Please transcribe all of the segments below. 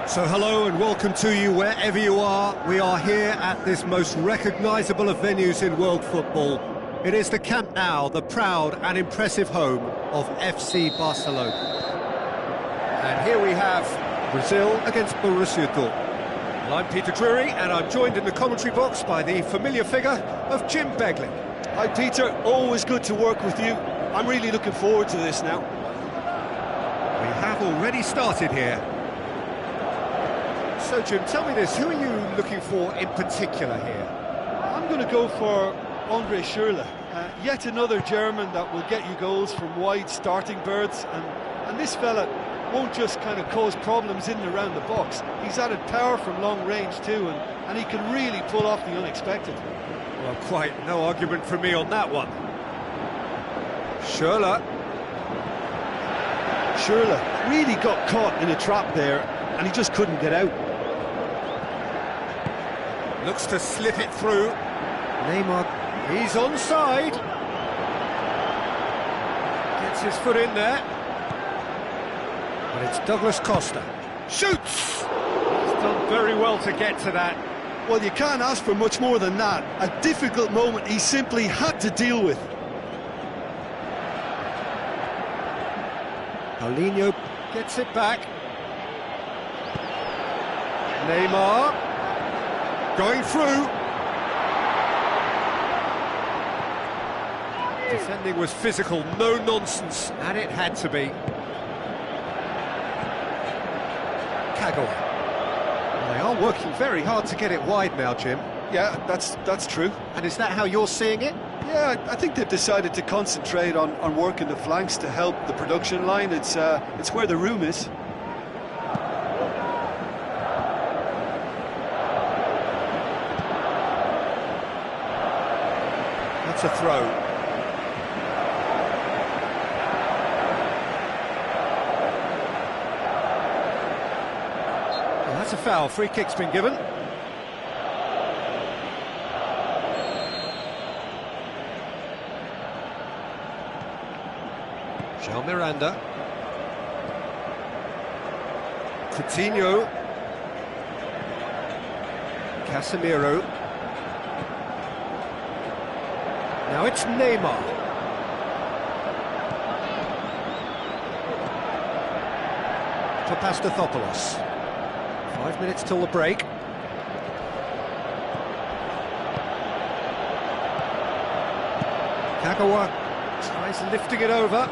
So hello and welcome to you wherever you are. We are here at this most recognisable of venues in world football. It is the Camp Nou, the proud and impressive home of FC Barcelona. And here we have Brazil against Borussia Dortmund. And I'm Peter Drury, and I'm joined in the commentary box by the familiar figure of Jim Begley. Hi Peter, always good to work with you. I'm really looking forward to this now. We have already started here. So Jim, tell me this, who are you looking for in particular here? I'm going to go for Andre Schürrle, yet another German that will get you goals from wide starting berths, and this fella won't just kind of cause problems in and around the box. He's added power from long range too, and he can really pull off the unexpected. Well, quite no argument from me on that one. Schürrle really got caught in a trap there, and he just couldn't get out. Looks to slip it through. Neymar, he's onside. Gets his foot in there. But it's Douglas Costa. Shoots! He's done very well to get to that. Well, you can't ask for much more than that. A difficult moment he simply had to deal with. Paulinho gets it back. Neymar going through. Defending was physical, no nonsense, and it had to be. Kagawa. Well, they are working very hard to get it wide now, Jim. Yeah, that's true. And is that how you're seeing it? Yeah, I think they've decided to concentrate on working the flanks to help the production line. It's where the room is. That's a throw. Well, that's a foul. Free kick's been given. Jean Miranda. Coutinho. Casemiro. Now it's Neymar. Papastathopoulos. 5 minutes till the break. Kagawa tries lifting it over.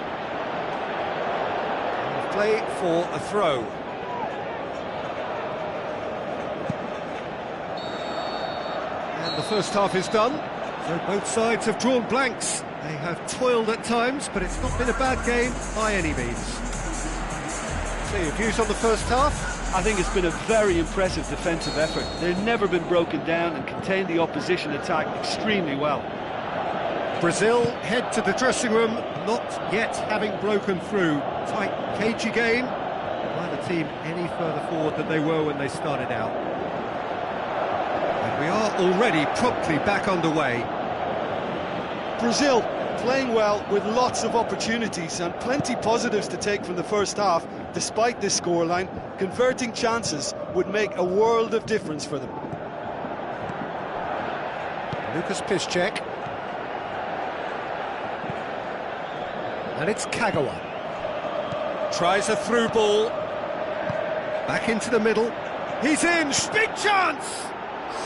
Play for a throw. And the first half is done. So both sides have drawn blanks. They have toiled at times, but it's not been a bad game by any means. So your views on the first half? I think it's been a very impressive defensive effort. They've never been broken down and contained the opposition attack extremely well. Brazil head to the dressing room, not yet having broken through. Tight, cagey game. Neither team any further forward than they were when they started out. And we are already promptly back underway. Brazil playing well with lots of opportunities and plenty positives to take from the first half. Despite this scoreline, converting chances would make a world of difference for them. Lucas Piszczek. And it's Kagawa. Tries a through ball. Back into the middle. He's in! Big chance!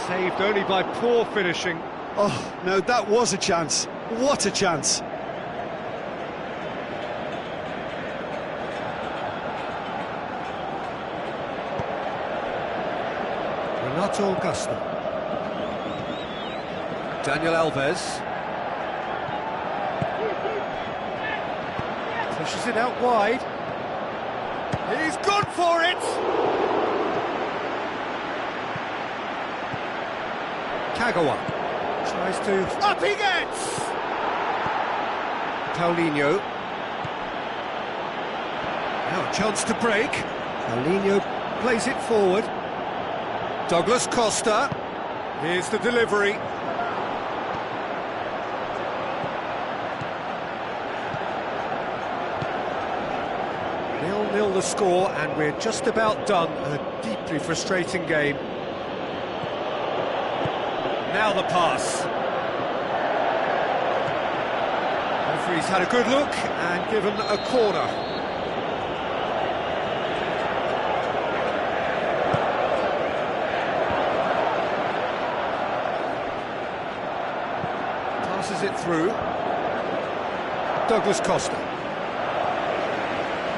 Saved only by poor finishing. Oh, no, that was a chance. What a chance. Renato Augusto. Daniel Alves. Pushes it out wide. He's gone for it! Kagawa tries to... Up he gets! Paulinho. Now a chance to break. Paulinho plays it forward. Douglas Costa. Here's the delivery. 0-0 the score, and we're just about done. A deeply frustrating game. Now the pass. Referee's had a good look and given a corner. Passes it through. Douglas Costa.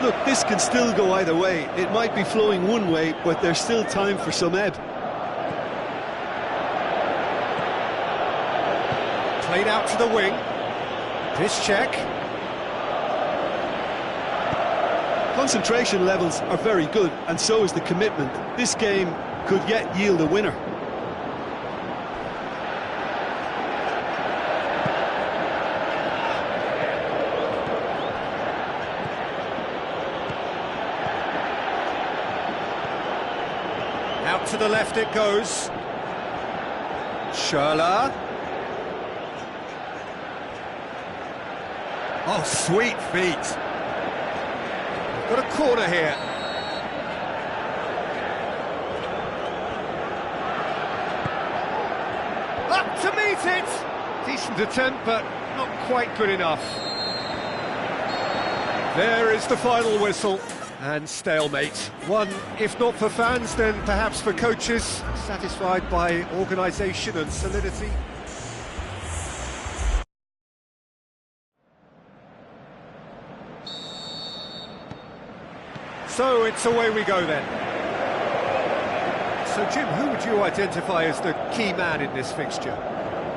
Look, this can still go either way. It might be flowing one way, but there's still time for some ebb. Played out to the wing. This check. Concentration levels are very good, and so is the commitment. This game could yet yield a winner. Out to the left it goes. Schürrle. Oh, sweet feet. Got a corner here. Up to meet it. Decent attempt, but not quite good enough. There is the final whistle. And stalemate. One, if not for fans, then perhaps for coaches, satisfied by organisation and solidity. So it's away we go then. So Jim, who would you identify as the key man in this fixture?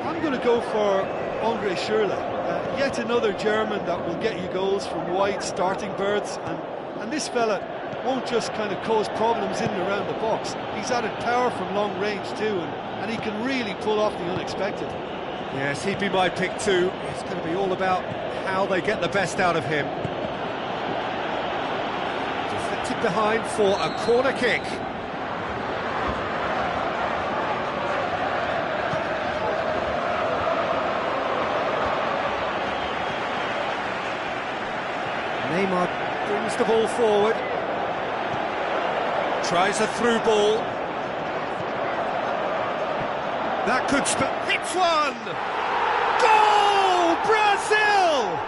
I'm going to go for Schürrle. Yet another German that will get you goals from wide starting berths, and this fella won't just kind of cause problems in and around the box. He's added power from long range too, and he can really pull off the unexpected. Yes, he'd be my pick too. It's going to be all about how they get the best out of him. Deflected behind for a corner kick. Neymar brings the ball forward. Tries a through ball. That could hits one! Goal! Brazil!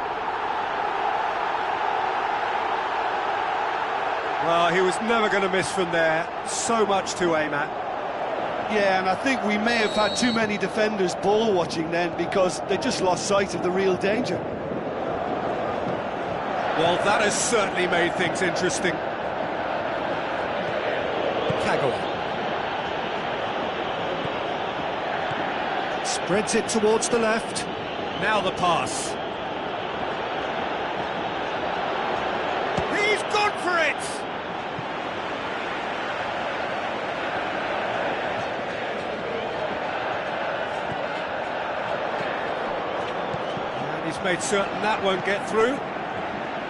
Well, he was never going to miss from there. So much to aim at. Yeah, and I think we may have had too many defenders ball watching then, because they just lost sight of the real danger. Well, that has certainly made things interesting. Kagawa. Spreads it towards the left. Now the pass. He's gone for it! And he's made certain that won't get through.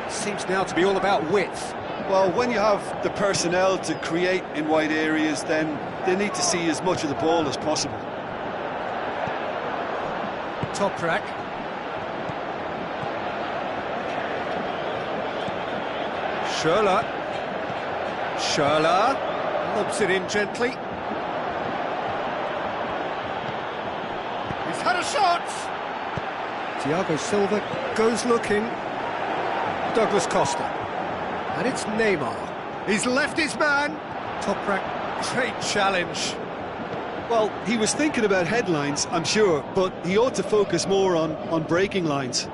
Seems now to be all about width. Well, when you have the personnel to create in wide areas, then they need to see as much of the ball as possible. Toprak. Schürrle. Schürrle lobs it in gently. He's had a shot! Thiago Silva goes looking. Douglas Costa. And it's Neymar. He's left his man. Toprak, great challenge. Well, he was thinking about headlines, I'm sure, but he ought to focus more on breaking lines.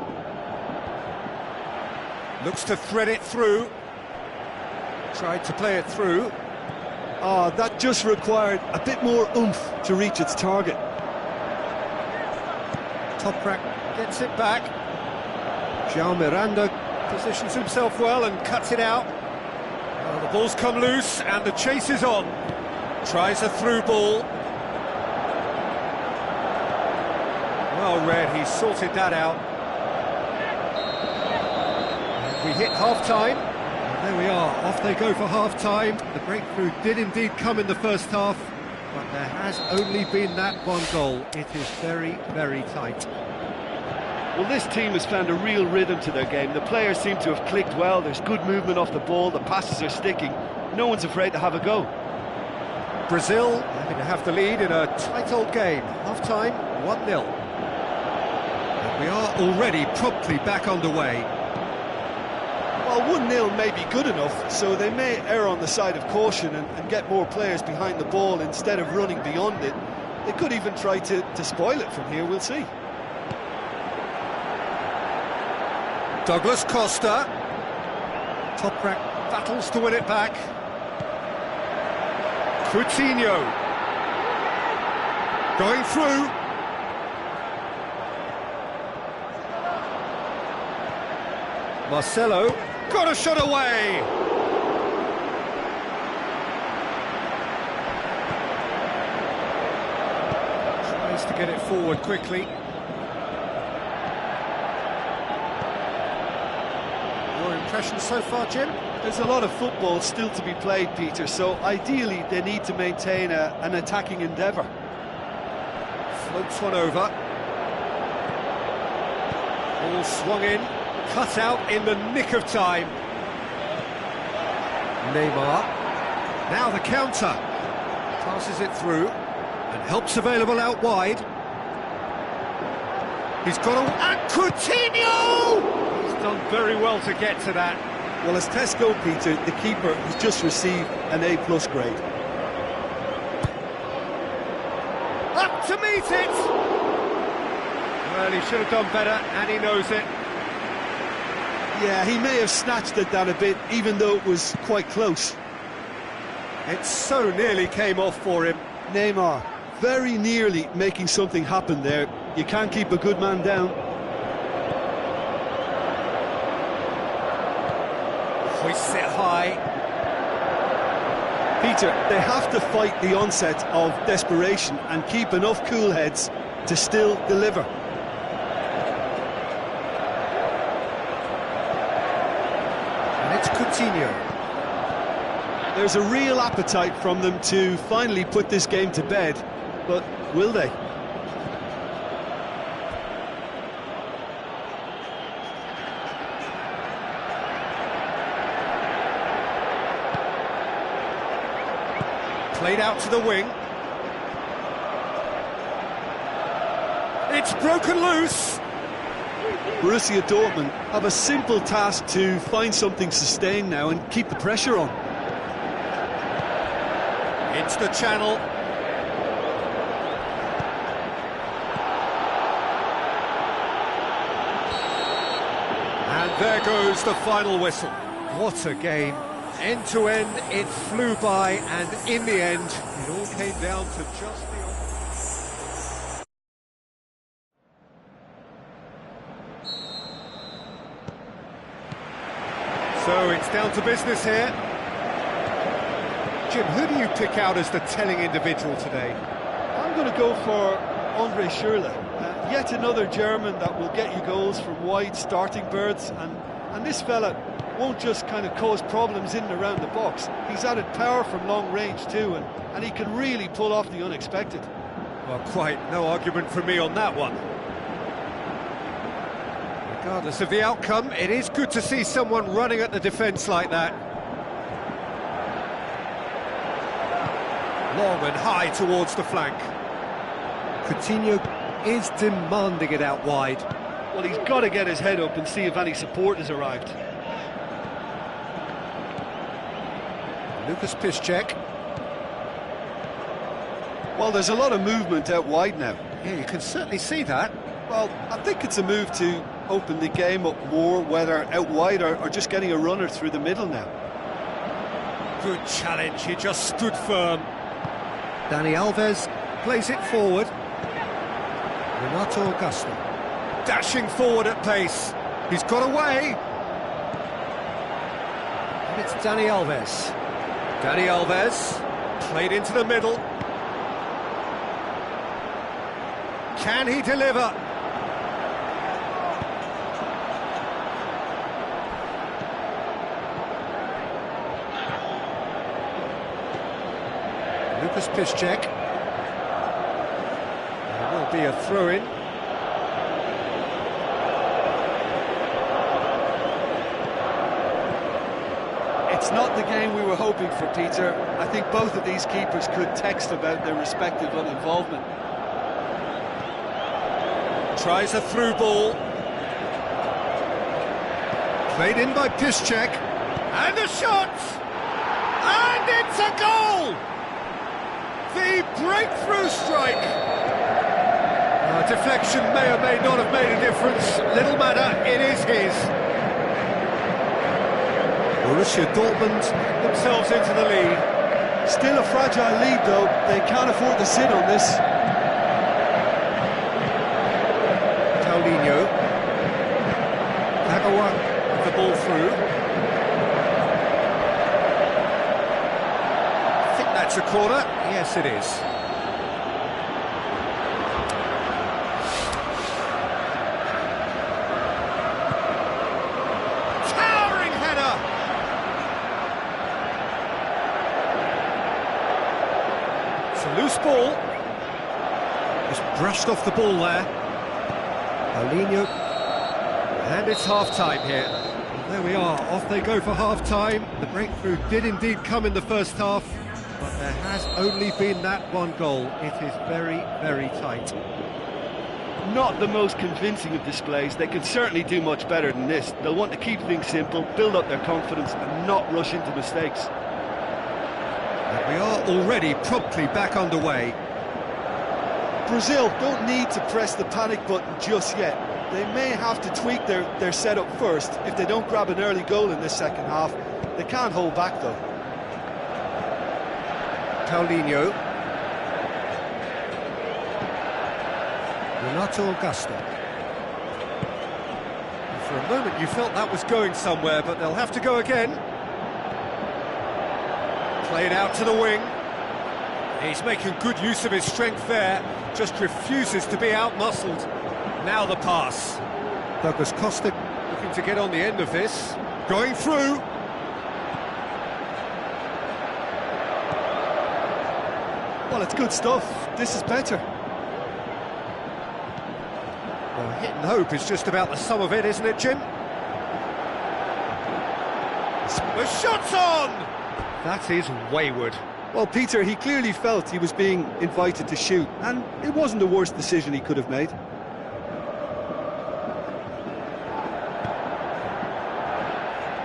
Looks to thread it through. Tried to play it through. That just required a bit more oomph to reach its target. Toprak gets it back. João Miranda positions himself well and cuts it out. Well, the ball's come loose and the chase is on. Tries a through ball. Well read, he sorted that out. And we hit half-time. There we are, off they go for half-time. The breakthrough did indeed come in the first half, but there has only been that one goal. It is very, very tight. Well, this team has found a real rhythm to their game. The players seem to have clicked well. There's good movement off the ball. The passes are sticking. No one's afraid to have a go. Brazil having to have the lead in a tight old game. Half-time, 1-0. And we are already promptly back underway. Well, 1-0 may be good enough, so they may err on the side of caution and get more players behind the ball instead of running beyond it. They could even try to spoil it from here, we'll see. Douglas Costa. Toprak battles to win it back. Coutinho. Going through. Marcelo. Got a shot away. Tries to get it forward quickly. Your impressions so far, Jim? There's a lot of football still to be played, Peter, so ideally they need to maintain an attacking endeavour. Floats one over. Ball swung in, cut out in the nick of time. Neymar. Now the counter. Passes it through, and help's available out wide. He's got a... And Coutinho! He's done very well to get to that. Well, as tests go, Peter, the keeper has just received an A+ grade. Up to meet it! Well, he should have done better, and he knows it. Yeah, he may have snatched it down a bit, even though it was quite close. It so nearly came off for him. Neymar, very nearly making something happen there. You can't keep a good man down. Hoists it high. Peter, they have to fight the onset of desperation and keep enough cool heads to still deliver. And it's Coutinho. There's a real appetite from them to finally put this game to bed, but will they? Played out to the wing. It's broken loose. Borussia Dortmund have a simple task to find something sustained now and keep the pressure on. Into the channel. And there goes the final whistle. What a game. End to end, it flew by, and in the end, it all came down to just the... So it's down to business here. Jim, who do you pick out as the telling individual today? I'm going to go for Andre Schürrle. Yet another German that will get you goals from wide starting berths, and this fella won't just kind of cause problems in and around the box. He's added power from long range too, and he can really pull off the unexpected. Well, quite no argument from me on that one. Regardless of the outcome, it is good to see someone running at the defence like that. Long and high towards the flank. Coutinho is demanding it out wide. Well, he's got to get his head up and see if any support has arrived. Lucas Piszczek. Well, there's a lot of movement out wide now. Yeah, you can certainly see that. Well, I think it's a move to open the game up more, whether out wide or just getting a runner through the middle now. Good challenge, he just stood firm. Dani Alves plays it forward. Renato Augusto dashing forward at pace. He's got away. And it's Dani Alves. Dani Alves played into the middle. Can he deliver? Lucas Piszczek. There will be a throw-in. It's not the game we were hoping for, Peter. I think both of these keepers could text about their respective uninvolvement. Tries a through ball. Played in by Piszczek. And a shot! And it's a goal! The breakthrough strike! Deflection may or may not have made a difference. Little matter, it is his. Borussia Dortmund themselves into the lead. Still a fragile lead, though. They can't afford to sit on this. Paulinho. Kagawa with the ball through. I think that's a corner. Yes, it is. Loose ball, just brushed off the ball there. Paulinho, and it's half-time here. And there we are, off they go for half-time. The breakthrough did indeed come in the first half, but there has only been that one goal. It is very, very tight. Not the most convincing of displays. They can certainly do much better than this. They'll want to keep things simple, build up their confidence and not rush into mistakes. And we are already promptly back underway. Brazil don't need to press the panic button just yet. They may have to tweak their setup first. If they don't grab an early goal in this second half, they can't hold back though. Paulinho. Renato Augusto. For a moment you felt that was going somewhere, but they'll have to go again. Played out to the wing. He's making good use of his strength there, just refuses to be out-muscled. Now the pass. Douglas Costa looking to get on the end of this. Going through. Well, it's good stuff. This is better. Well, hit and hope is just about the sum of it, isn't it, Jim? The shot's on! That is wayward. Well, Peter, he clearly felt he was being invited to shoot, and it wasn't the worst decision he could have made.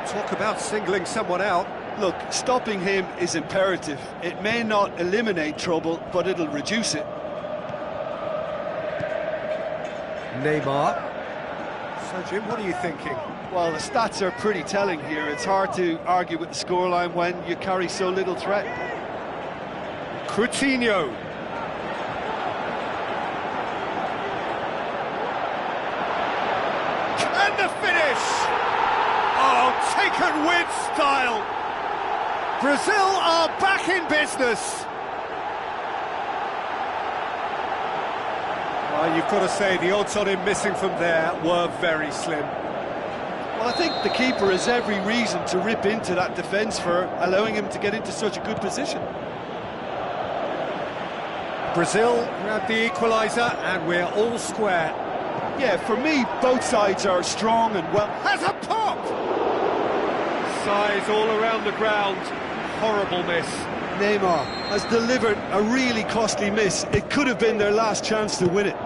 Talk about singling someone out. Look, stopping him is imperative. It may not eliminate trouble, but it'll reduce it. Neymar. So, Jim, what are you thinking? Well, the stats are pretty telling here. It's hard to argue with the scoreline when you carry so little threat. Coutinho. And the finish! Oh, taken with style! Brazil are back in business! Well, you've got to say the odds on him missing from there were very slim. Well, I think the keeper has every reason to rip into that defence for allowing him to get into such a good position. Brazil grabbed the equaliser and we're all square. Yeah, for me, both sides are strong and well... Has a pop! Size all around the ground. Horrible miss. Neymar has delivered a really costly miss. It could have been their last chance to win it.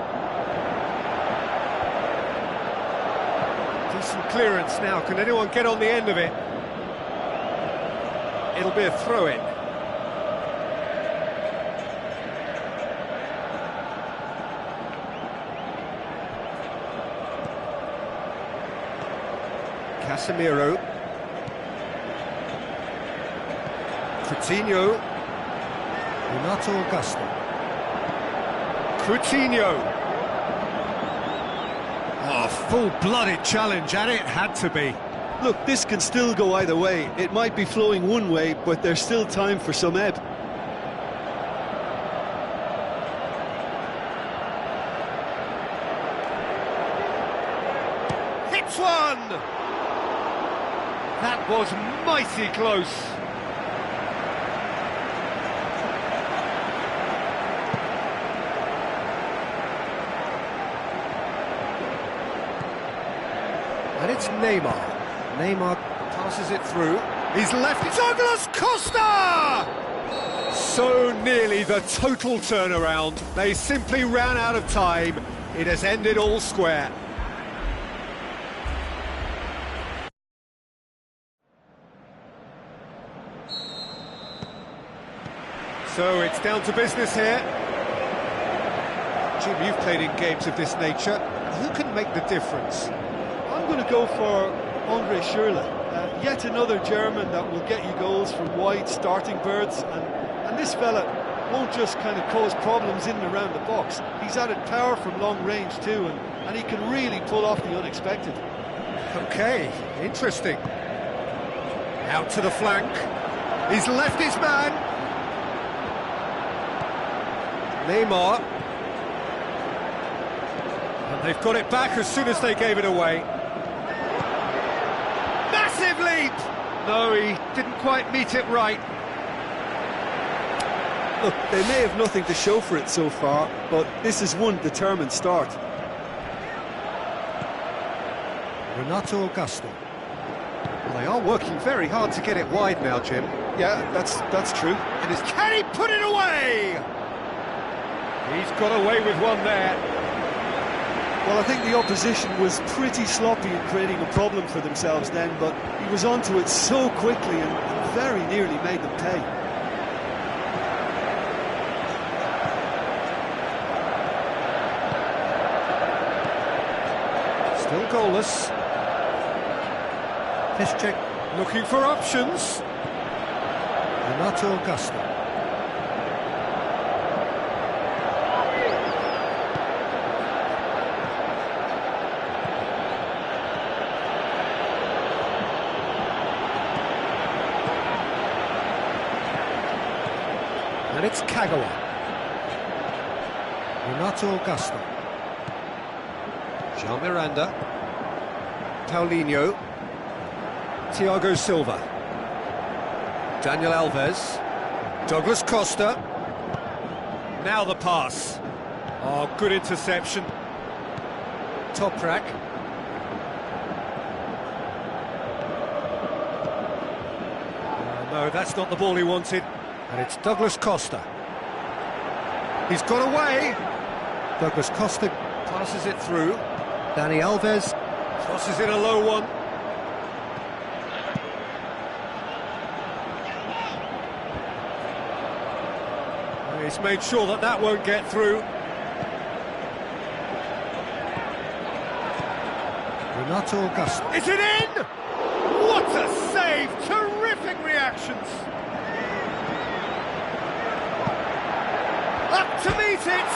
Decent clearance now. Can anyone get on the end of it? It'll be a throw-in. Casemiro. Coutinho. Renato Augusto. Coutinho. Oh, full-blooded challenge, and it had to be. Look, this can still go either way. It might be flowing one way, but there's still time for some ebb. Hits one! That was mighty close. And it's Neymar. Neymar passes it through. He's left it. Douglas Costa! So nearly the total turnaround. They simply ran out of time. It has ended all square. So it's down to business here. Jim, you've played in games of this nature. Who can make the difference? I'm going to go for Andre Schürrle. Yet another German that will get you goals from wide starting birds. And this fella won't just kind of cause problems in and around the box. He's added power from long range too, and he can really pull off the unexpected. Okay, interesting. Out to the flank. He's left his man. Neymar. And they've got it back as soon as they gave it away. Massive leap! No, he didn't quite meet it right. Look, they may have nothing to show for it so far, but this is one determined start. Renato Augusto. Well, they are working very hard to get it wide now, Jim. Yeah, that's true. Can he put it away? He's got away with one there. Well, I think the opposition was pretty sloppy in creating a problem for themselves then, but he was onto it so quickly and very nearly made them pay. Still goalless. Piszczek looking for options. Renato Augusto. And it's Kagawa. Renato Augusto. Jean Miranda. Paulinho. Thiago Silva. Daniel Alves. Douglas Costa. Now the pass. Oh, good interception. Toprak. No, that's not the ball he wanted. And it's Douglas Costa. He's got away. Douglas Costa passes it through. Dani Alves crosses in a low one. He's made sure that that won't get through. Renato Augusto. Is it in? What a save! Terrific reactions. Up to meet it.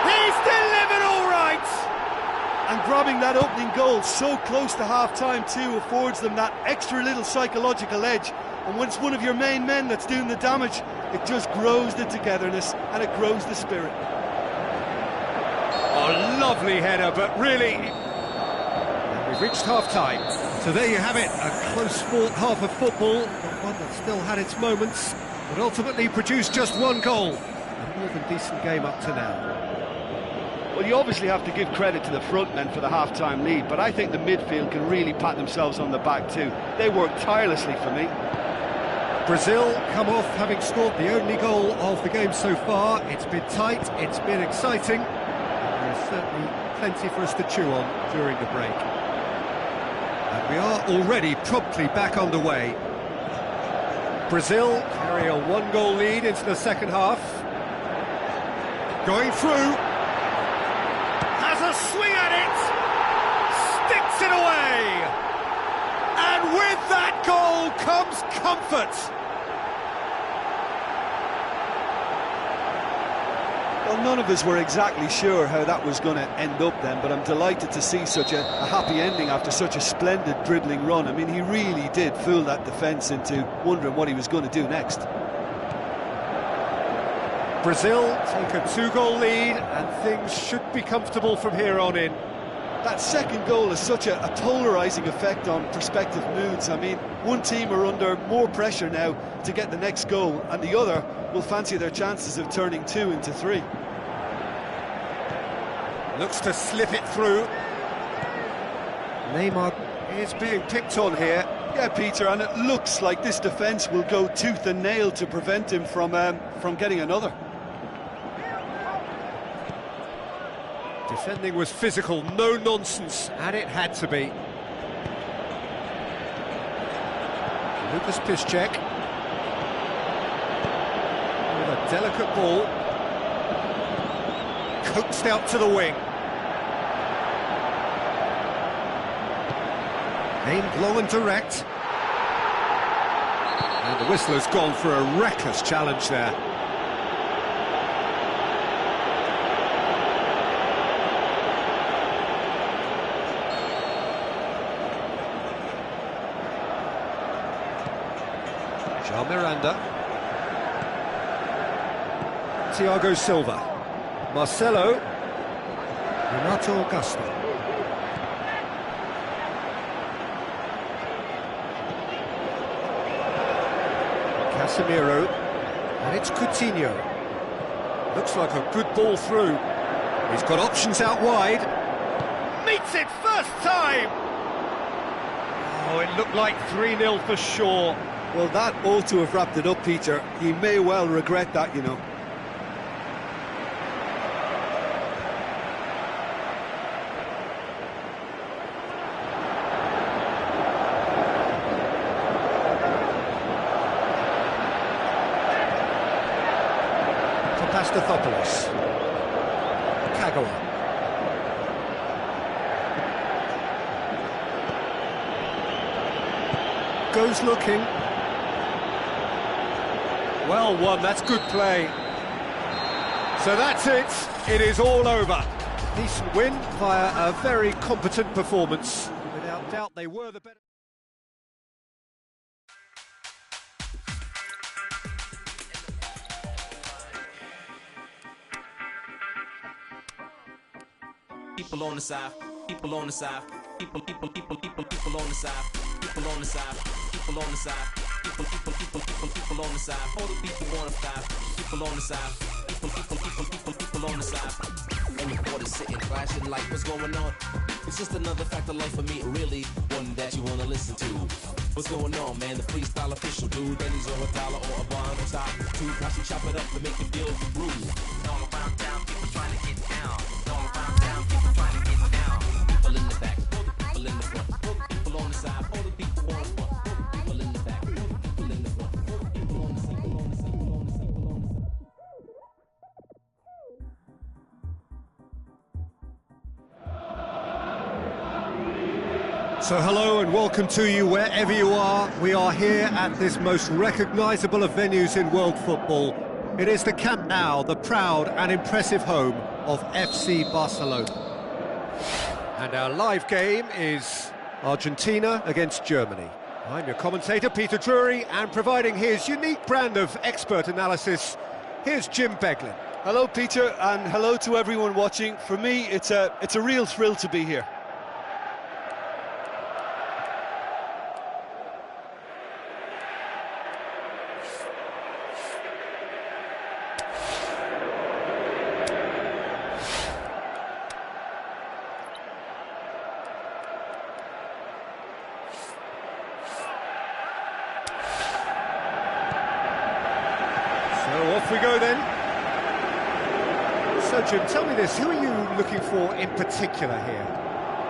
He's delivered all right. And grabbing that opening goal so close to half-time too affords them that extra little psychological edge. And when it's one of your main men that's doing the damage, it just grows the togetherness and it grows the spirit. Oh, lovely header, but really... We've reached half-time. So there you have it, a close-fought half of football, but one that still had its moments, but ultimately produced just one goal. A more than decent game up to now. Well, you obviously have to give credit to the front men for the half-time lead, but I think the midfield can really pat themselves on the back too. They worked tirelessly for me. Brazil come off having scored the only goal of the game so far. It's been tight, it's been exciting, and there's certainly plenty for us to chew on during the break. And we are already promptly back underway. Brazil carry a one-goal lead into the second half. Going through. Has a swing at it. Sticks it away. And with that goal comes comfort. Well, none of us were exactly sure how that was going to end up then, but I'm delighted to see such a happy ending after such a splendid dribbling run. I mean, he really did fool that defence into wondering what he was going to do next. Brazil take a two-goal lead, and things should be comfortable from here on in. That second goal has such a polarising effect on prospective moods. I mean, one team are under more pressure now to get the next goal, and the other will fancy their chances of turning 2 into 3. Looks to slip it through. Neymar is being picked on here. Yeah, Peter, and it looks like this defence will go tooth and nail to prevent him from getting another. Defending was physical, no nonsense, and it had to be. Lucas Piszczek with a delicate ball, coaxed out to the wing. Aimed low and direct. And the whistler's gone for a reckless challenge there. Jean Miranda. Thiago Silva. Marcelo. Renato Augusto. Casemiro, and it's Coutinho. Looks like a good ball through. He's got options out wide. Meets it first time! Oh, it looked like 3-0 for sure. Well, that ought to have wrapped it up, Peter. He may well regret that, you know. Pastathopoulos. Kagawa. Goes looking. Well won, that's good play. So that's it, it is all over. Decent win via a very competent performance. Without doubt they were the better. People on the side, people on the side, people on the side, people on the side, people on the side, people on the side, all the people wanna fly, people on the side, people on the side. And the board is sitting, flashing like what's going on? It's just another fact of life for me, really, one that you wanna listen to. What's going on, man? The freestyle official dude, pennies or a dollar or a bond on top. Two, actually chop it up to make you feel the groove. All around town, people trying to get down. All around town, people trying to get down. People in the back, all the people in the front, all the people on the side, all the people on the front, all the people in the back, all the people in the front, all the people on the side, people on the side, people on the side, people on the side. So hello and welcome to you wherever you are. We are here at this most recognisable of venues in world football. It is the Camp Nou, the proud and impressive home of FC Barcelona. And our live game is Argentina against Germany. I'm your commentator, Peter Drury, and providing his unique brand of expert analysis, here's Jim Beglin. Hello, Peter, and hello to everyone watching. For me, it's a real thrill to be here. Off we go then. So Jim, tell me this, who are you looking for in particular here?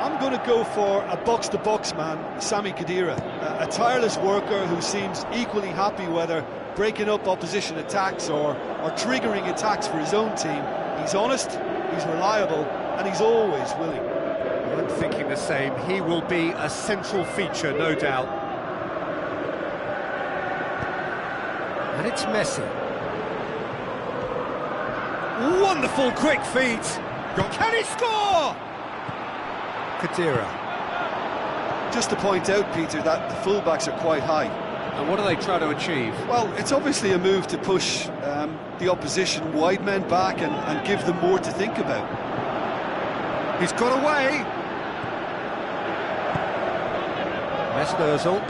I'm going to go for a box-to-box man, Sami Khedira, a tireless worker who seems equally happy whether breaking up opposition attacks or triggering attacks for his own team. He's honest, he's reliable, and he's always willing. I'm thinking the same. He will be a central feature, no doubt. And it's Messi. Wonderful quick feet. Can he score? Khedira. Just to point out, Peter, that the fullbacks are quite high. And what do they try to achieve? Well, it's obviously a move to push the opposition wide men back and give them more to think about. He's got away. Mesut Ozil.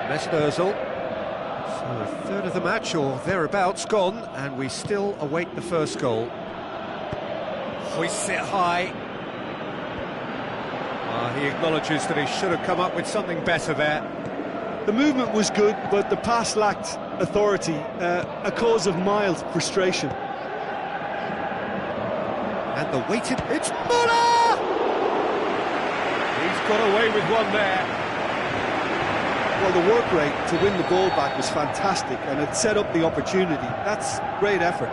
Mesut Ozil So a third of the match or thereabouts gone, and we still await the first goal. Hoists it high. He acknowledges that he should have come up with something better there. The movement was good, but the pass lacked authority, a cause of mild frustration. And the weighted... It's Muller! He's got away with one there. Well, the work rate to win the ball back was fantastic, and it set up the opportunity. That's great effort.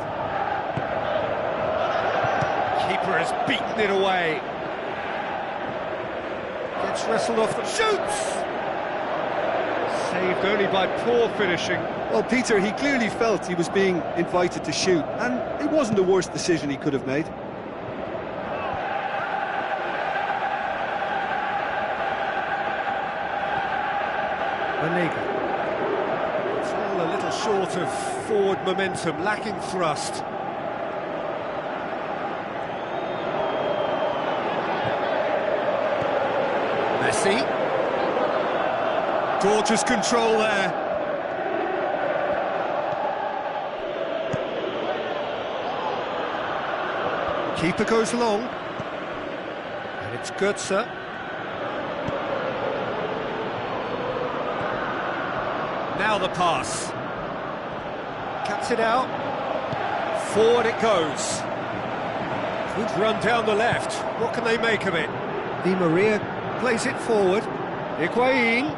Keeper has beaten it away. Gets wrestled off the... Shoots! Saved only by poor finishing. Well, Peter, he clearly felt he was being invited to shoot, and it wasn't the worst decision he could have made. It's all a little short of forward momentum, lacking thrust. Messi. Gorgeous control there. Keeper goes long. And it's Götze. Now the pass. Cuts it out. Forward it goes. Good run down the left. What can they make of it? Di Maria plays it forward. Higuain.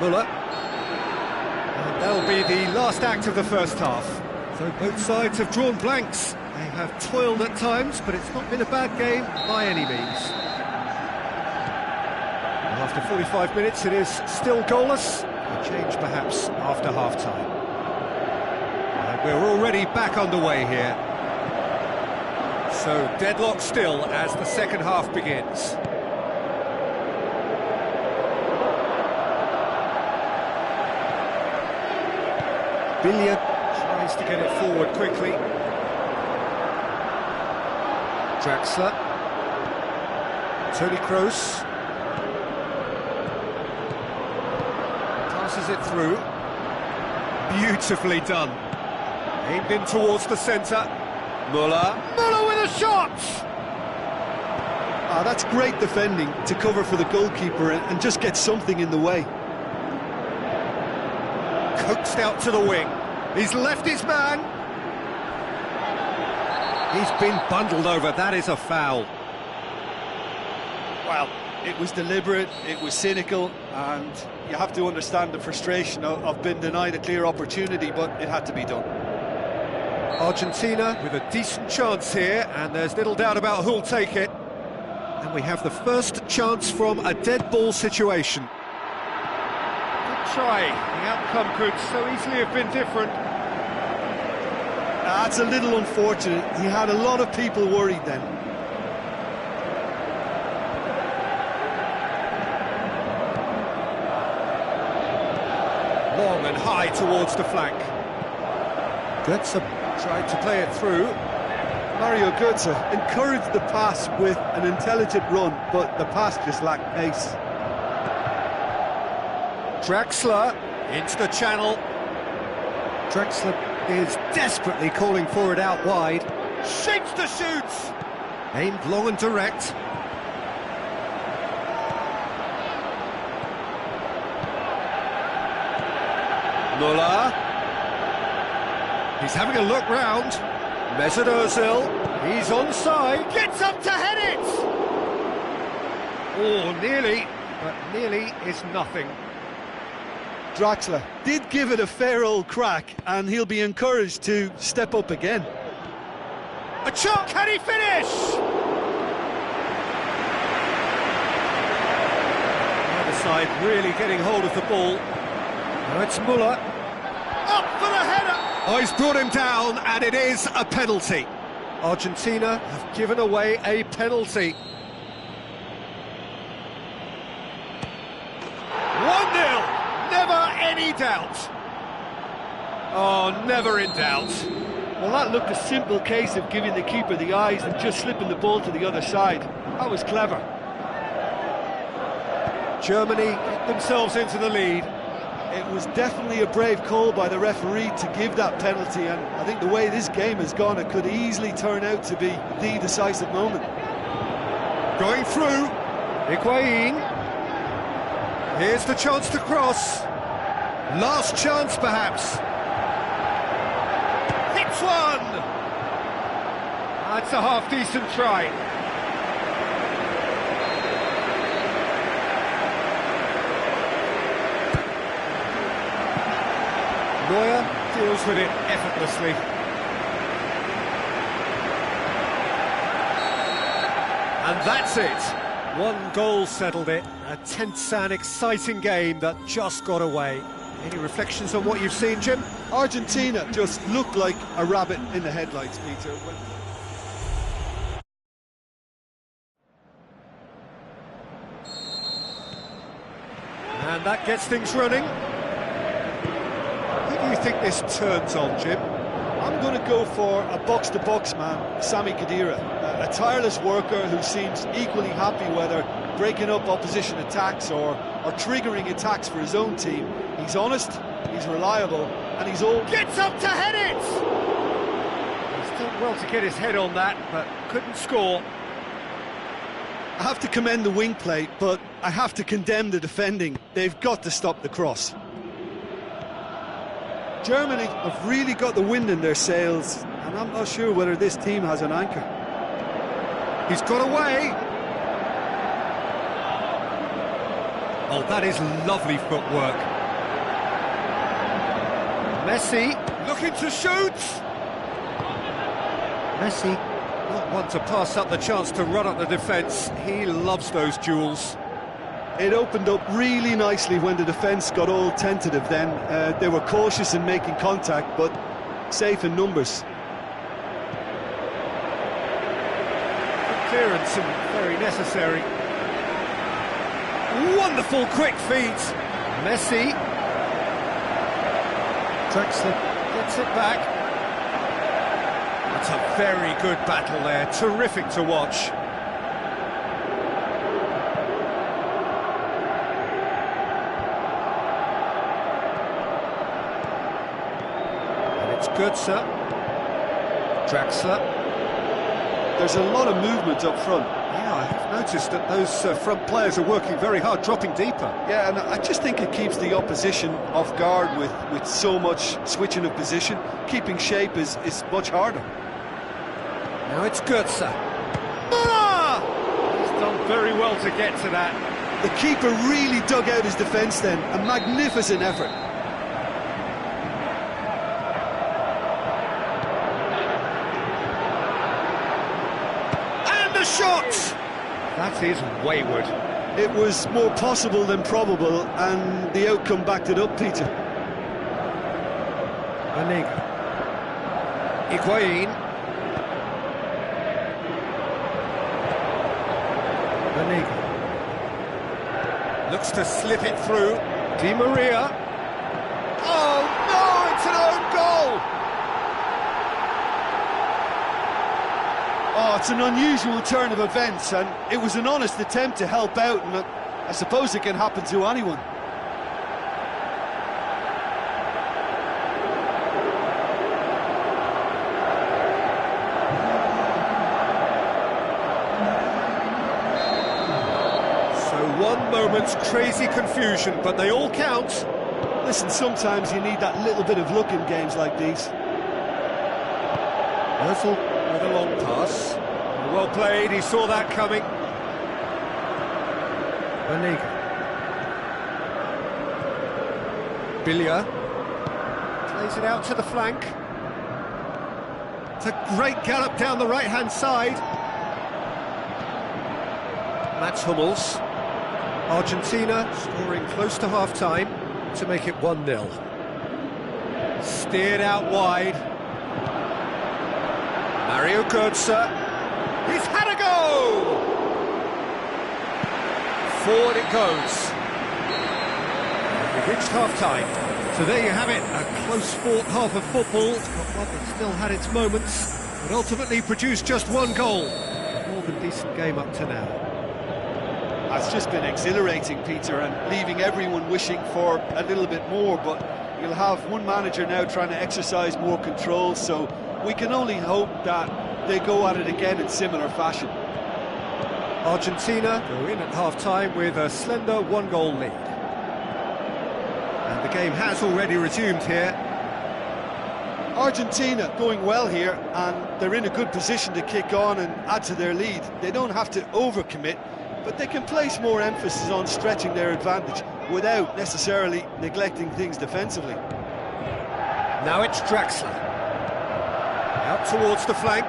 Muller. And that'll be the last act of the first half. So both sides have drawn blanks. They have toiled at times, but it's not been a bad game by any means. After 45 minutes, it is still goalless. A change perhaps after half-time. And we're already back underway here. So deadlock still as the second half begins. Billiard tries to get it forward quickly. Draxler. Toni Kroos. Passes it through. Beautifully done. Aimed in towards the centre. Muller. Muller with a shot! Ah, that's great defending to cover for the goalkeeper and just get something in the way. Coaxed out to the wing. He's left his man. He's been bundled over. That is a foul. Well, it was deliberate, it was cynical, and you have to understand the frustration of being denied a clear opportunity, but it had to be done. Argentina with a decent chance here, and there's little doubt about who'll take it. And we have the first chance from a dead ball situation. Good try. The outcome could so easily have been different. That's a little unfortunate. He had a lot of people worried then. Long and high towards the flank. Götze tried to play it through. Mario Götze encouraged the pass with an intelligent run, but the pass just lacked pace. Draxler into the channel. Draxler is desperately calling for it out wide. Shapes the shoots! Aimed long and direct. Muller. He's having a look round. Mesut Ozil. He's onside. Gets up to head it! Oh, nearly, but nearly is nothing. Draxler did give it a fair old crack, and he'll be encouraged to step up again. A chance! Can he finish? The other side really getting hold of the ball. Now it's Muller. Up for the header! Oh, he's brought him down, and it is a penalty. Argentina have given away a penalty. 1-0! Never any doubt. Oh, never in doubt. Well, that looked a simple case of giving the keeper the eyes and just slipping the ball to the other side. That was clever. Germany get themselves into the lead. It was definitely a brave call by the referee to give that penalty, and I think the way this game has gone, it could easily turn out to be the decisive moment. Going through, Higuain. Here's the chance to cross. Last chance, perhaps. Hits one! That's a half-decent try. Neuer deals with it effortlessly. And that's it. One goal settled it. A tense and exciting game that just got away. Any reflections on what you've seen, Jim? Argentina just looked like a rabbit in the headlights, Peter. And that gets things running. Who do you think this turns on, Jim? I'm going to go for a box-to-box man, Sami Khedira, a tireless worker who seems equally happy whether breaking up opposition attacks or triggering attacks for his own team. He's honest, he's reliable, and he's all... Gets up to head it! He's done well to get his head on that, but couldn't score. I have to commend the wing play, but I have to condemn the defending. They've got to stop the cross. Germany have really got the wind in their sails, and I'm not sure whether this team has an anchor. He's got away. Oh, that is lovely footwork. Messi looking to shoot. Messi, not one to pass up the chance to run up the defence. He loves those duels. It opened up really nicely when the defence got all tentative then. They were cautious in making contact, but safe in numbers. Good clearance and very necessary. Wonderful quick feet. Messi. Draxler gets it back. That's a very good battle there. Terrific to watch. Götze, Draxler. There's a lot of movement up front. Yeah, I have noticed that those front players are working very hard, dropping deeper. Yeah, and I just think it keeps the opposition off guard with so much switching of position. Keeping shape is much harder. Now it's Götze. He's done very well to get to that. The keeper really dug out his defence then. A magnificent effort. Shot! That is wayward. It was more possible than probable, and the outcome backed it up, Peter. Banega. Higuain. Banega. Looks to slip it through. Di Maria. Oh no, it's an own goal! Oh, it's an unusual turn of events, and it was an honest attempt to help out, and I suppose it can happen to anyone. So one moment's crazy confusion, but they all count. Listen, sometimes you need that little bit of luck in games like these. Ozil with a long pass. Well played, he saw that coming. Banega. Billia plays it out to the flank. It's a great gallop down the right-hand side. Mats Hummels. Argentina scoring close to half-time to make it 1-0. Steered out wide. Mario Götze. He's had a go! Forward it goes. We've reached half-time. So there you have it, a close-fought half of football, but one that still had its moments, but ultimately produced just one goal. A more than decent game up to now. It's just been exhilarating, Peter, and leaving everyone wishing for a little bit more, but you'll have one manager now trying to exercise more control, so we can only hope that they go at it again in similar fashion. Argentina go in at half-time with a slender one-goal lead. And the game has already resumed here. Argentina going well here, and they're in a good position to kick on and add to their lead. They don't have to overcommit, but they can place more emphasis on stretching their advantage without necessarily neglecting things defensively. Now it's Draxler. Out towards the flank.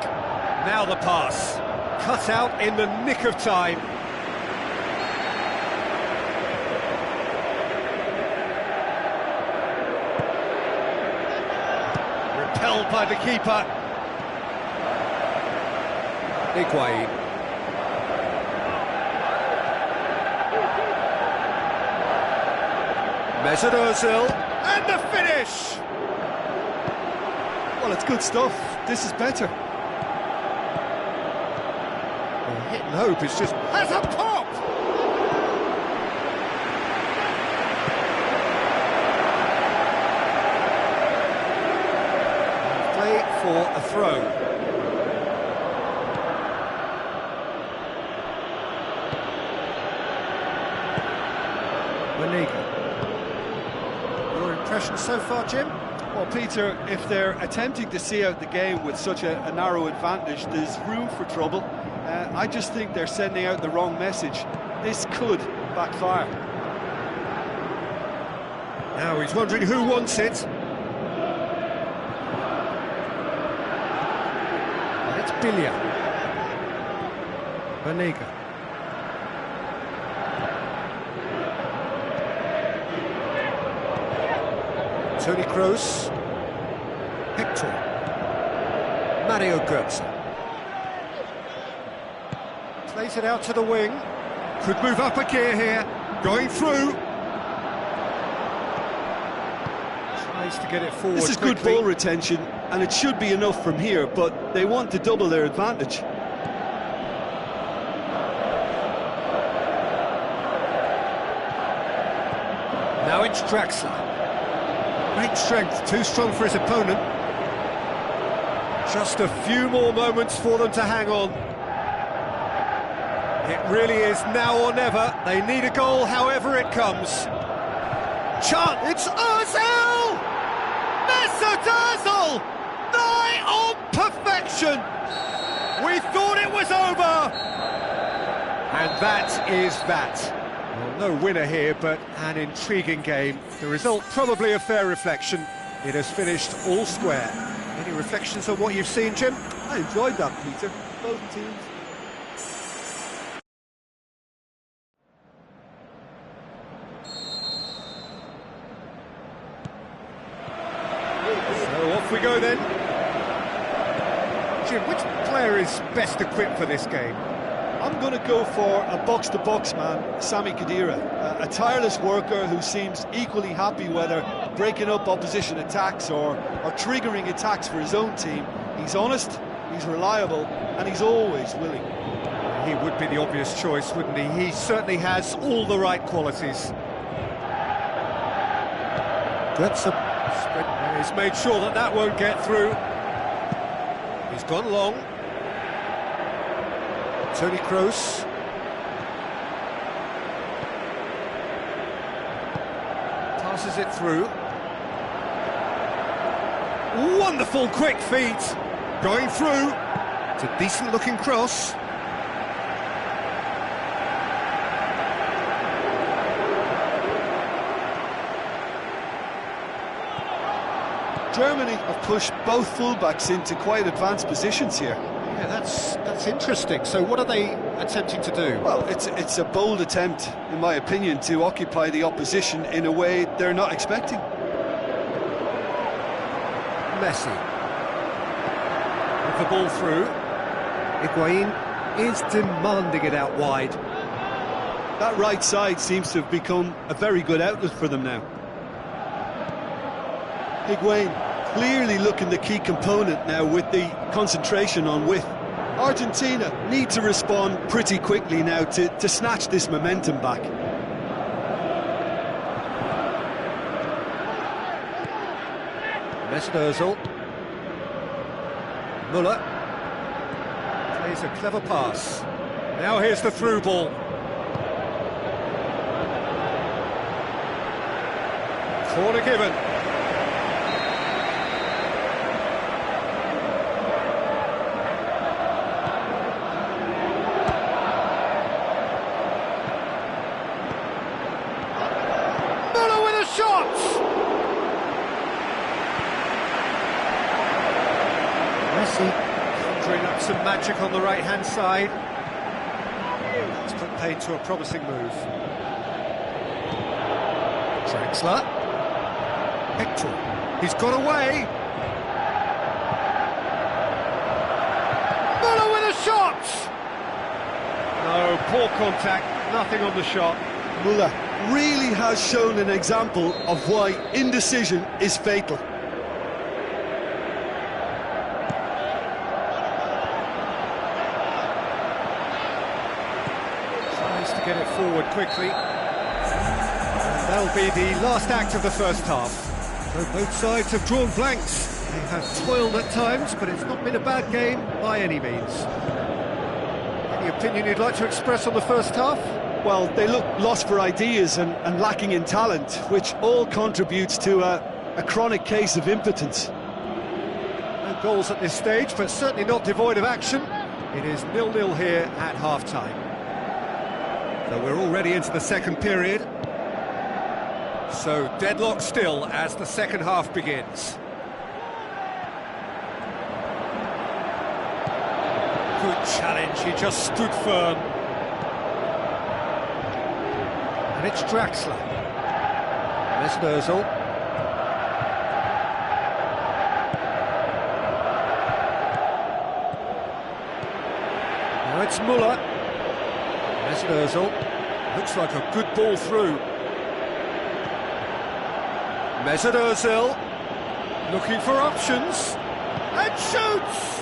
Now the pass. Cut out in the nick of time. Repelled by the keeper. Higuain. Mesut Ozil, and the finish! Well, it's good stuff. This is better. Well, hit and hope is just... has a pop! Play for a throw. Banega. Impressions so far, Jim? Well, Peter, if they're attempting to see out the game with such a narrow advantage, there's room for trouble. I just think they're sending out the wrong message. This could backfire. Now he's wondering who wants it. And it's Bilia. Banega. Toni Kroos, Hector, Mario Götze. Plays it out to the wing. Could move up a gear here. Going through. Tries to get it forward. This is quickly. good ball retention, and it should be enough from here, but they want to double their advantage. Now it's Draxler. Great strength, too strong for his opponent. Just a few more moments for them to hang on. It really is now or never. They need a goal however it comes. It's Ozil! Mesut Ozil! Nigh on perfection! We thought it was over! And that is that. Well, no winner here, but an intriguing game. The result probably a fair reflection. It has finished all square. Any reflections on what you've seen, Jim? I enjoyed that, Peter. Both teams. So off we go then. Jim, which player is best equipped for this game? I'm going to go for a box-to-box man, Sami Khedira, a tireless worker who seems equally happy whether breaking up opposition attacks or triggering attacks for his own team. He's honest, he's reliable, and he's always willing. He would be the obvious choice, wouldn't he? He certainly has all the right qualities. Götze, he's made sure that that won't get through. He's gone long. Toni Kroos. Passes it through. Wonderful quick feet. Going through. It's a decent looking cross. Germany have pushed both fullbacks into quite advanced positions here. Yeah, that's interesting. So what are they attempting to do? Well, it's a bold attempt, in my opinion, to occupy the opposition in a way they're not expecting. Messi. With the ball through. Higuain is demanding it out wide. That right side seems to have become a very good outlet for them now. Higuain clearly looking the key component now with the concentration on width. Argentina need to respond pretty quickly now to snatch this momentum back. Mesut Ozil. Müller plays a clever pass. Now here's the through ball. Corner given. Müller with a shot! Messi conjuring up some magic on the right-hand side. It's put paid to a promising move. Draxler. Hector. He's got away. Müller with a shot! No, poor contact, nothing on the shot. Müller really has shown an example of why indecision is fatal. Tries to get it forward quickly. And that'll be the last act of the first half. So both sides have drawn blanks. They have toiled at times, but it's not been a bad game by any means. Any opinion you'd like to express on the first half? Well, they look lost for ideas and lacking in talent, which all contributes to a chronic case of impotence. No goals at this stage, but certainly not devoid of action. It is 0-0 here at half-time. So we're already into the second period. So deadlock still as the second half begins. Good challenge, he just stood firm. And it's Draxler. Mesut Ozil. Now it's Müller. Mesut Ozil. Looks like a good ball through. Mesut Ozil. Looking for options. And shoots!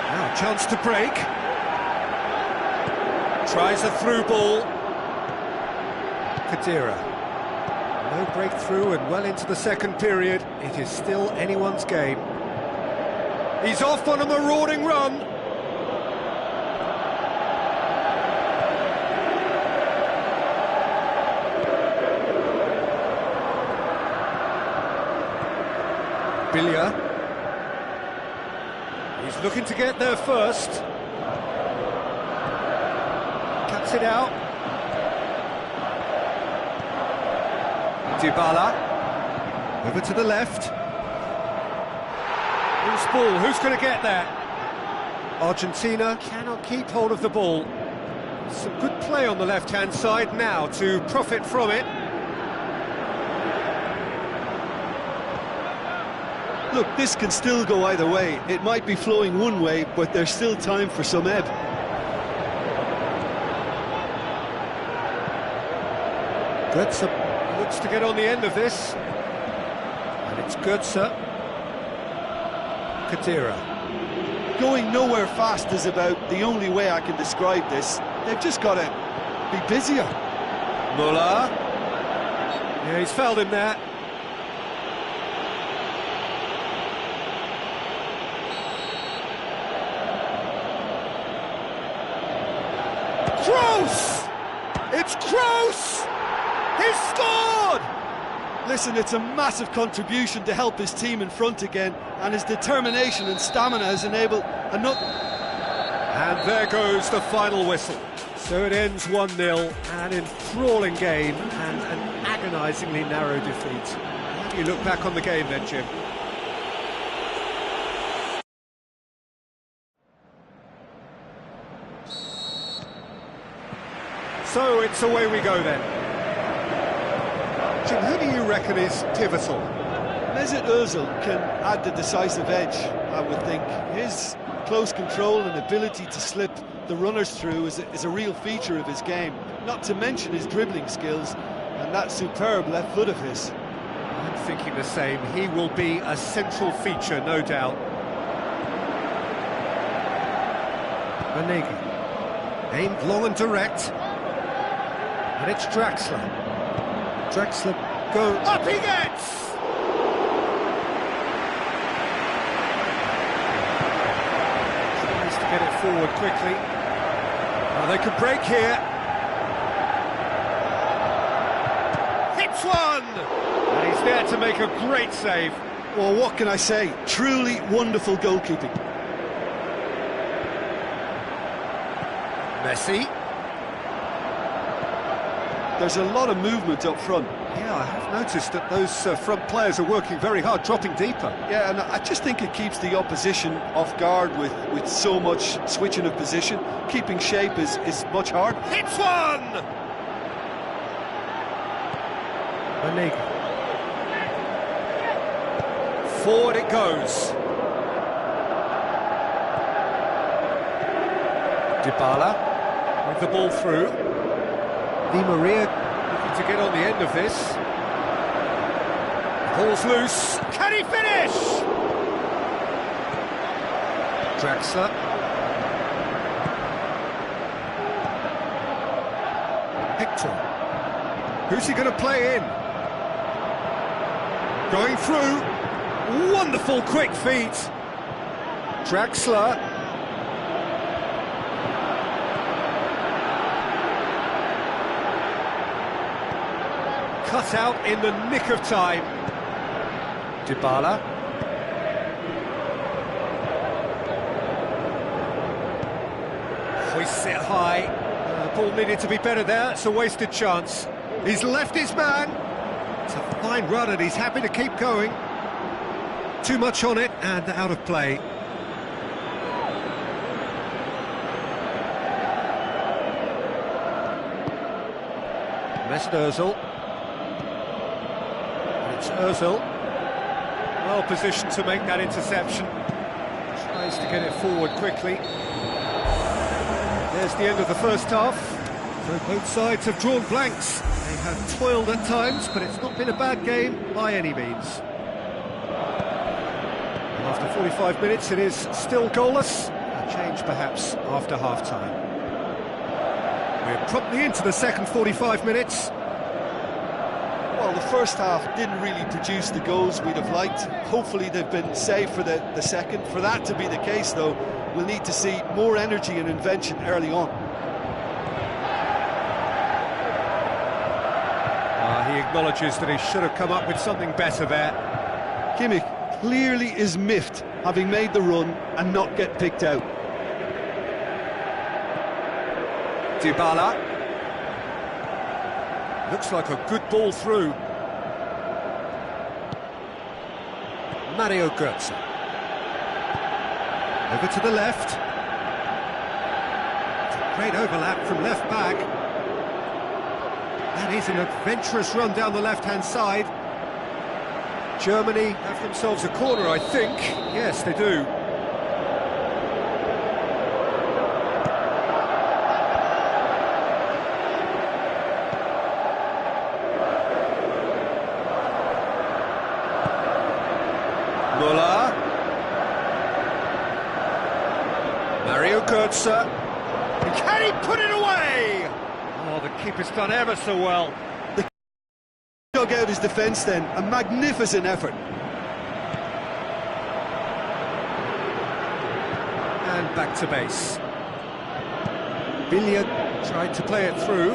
Now a chance to break. Tries a through ball. Khedira. No breakthrough and well into the second period. It is still anyone's game. He's off on a marauding run. Billia. He's looking to get there first. Cuts it out. Dybala. Over to the left. Loose ball, who's going to get there? Argentina cannot keep hold of the ball. Some good play on the left-hand side now to profit from it. Look, this can still go either way. It might be flowing one way, but there's still time for some ebb. Götze looks to get on the end of this. And it's Götze. Khedira. Going nowhere fast is about the only way I can describe this. They've just got to be busier. Müller. Yeah, he's fouled him there. Kroos! It's Kroos! He's scored! Listen, it's a massive contribution to help his team in front again, and his determination and stamina has enabled another. And there goes the final whistle. So it ends 1-0, an enthralling game and an agonisingly narrow defeat. How do you look back on the game then, Jim? So it's away we go then. Jim, who do you reckon is pivotal? Mesut Ozil can add the decisive edge, I would think. His close control and ability to slip the runners through is a real feature of his game, not to mention his dribbling skills and that superb left foot of his. I'm thinking the same. He will be a central feature, no doubt. Manegi. Aimed long and direct. And it's Draxler. Draxler go... Up he gets! Tries to get it forward quickly. Well, they could break here. Hits one! And he's there to make a great save. Well, what can I say? Truly wonderful goalkeeping. Messi. There's a lot of movement up front. Yeah, I have noticed that those front players are working very hard, dropping deeper. Yeah, and I just think it keeps the opposition off guard with so much switching of position. Keeping shape is much harder. Hits one! Manegi. Forward it goes. Dybala with the ball through. Di Maria looking to get on the end of this. Ball's loose. Can he finish? Draxler. Hector. Who's he going to play in? Going through. Wonderful quick feet. Draxler. Cut out in the nick of time. Dybala. Hoists it high. The ball needed to be better there. It's a wasted chance. He's left his man. It's a fine run and he's happy to keep going. Too much on it and out of play. Mesut Ozil. It's Ozil. Well positioned to make that interception. Tries to get it forward quickly. There's the end of the first half. So both sides have drawn blanks. They have toiled at times, but it's not been a bad game by any means. And after 45 minutes, it is still goalless. A change perhaps after half-time. We're promptly into the second 45 minutes. Well, the first half didn't really produce the goals we'd have liked. Hopefully they've been saved for the second. For that to be the case, though, we'll need to see more energy and invention early on. He acknowledges that he should have come up with something better there. Kimmich clearly is miffed, having made the run and not get picked out. Dybala. Looks like a good ball through. Mario Götze. Over to the left. It's a great overlap from left back. That is an adventurous run down the left-hand side. Germany have themselves a corner, I think. Yes, they do. Müller. Mario Götze. Can he put it away? Oh, the keeper's done ever so well. The dug out his defence then, a magnificent effort. And back to base. Billiard tried to play it through.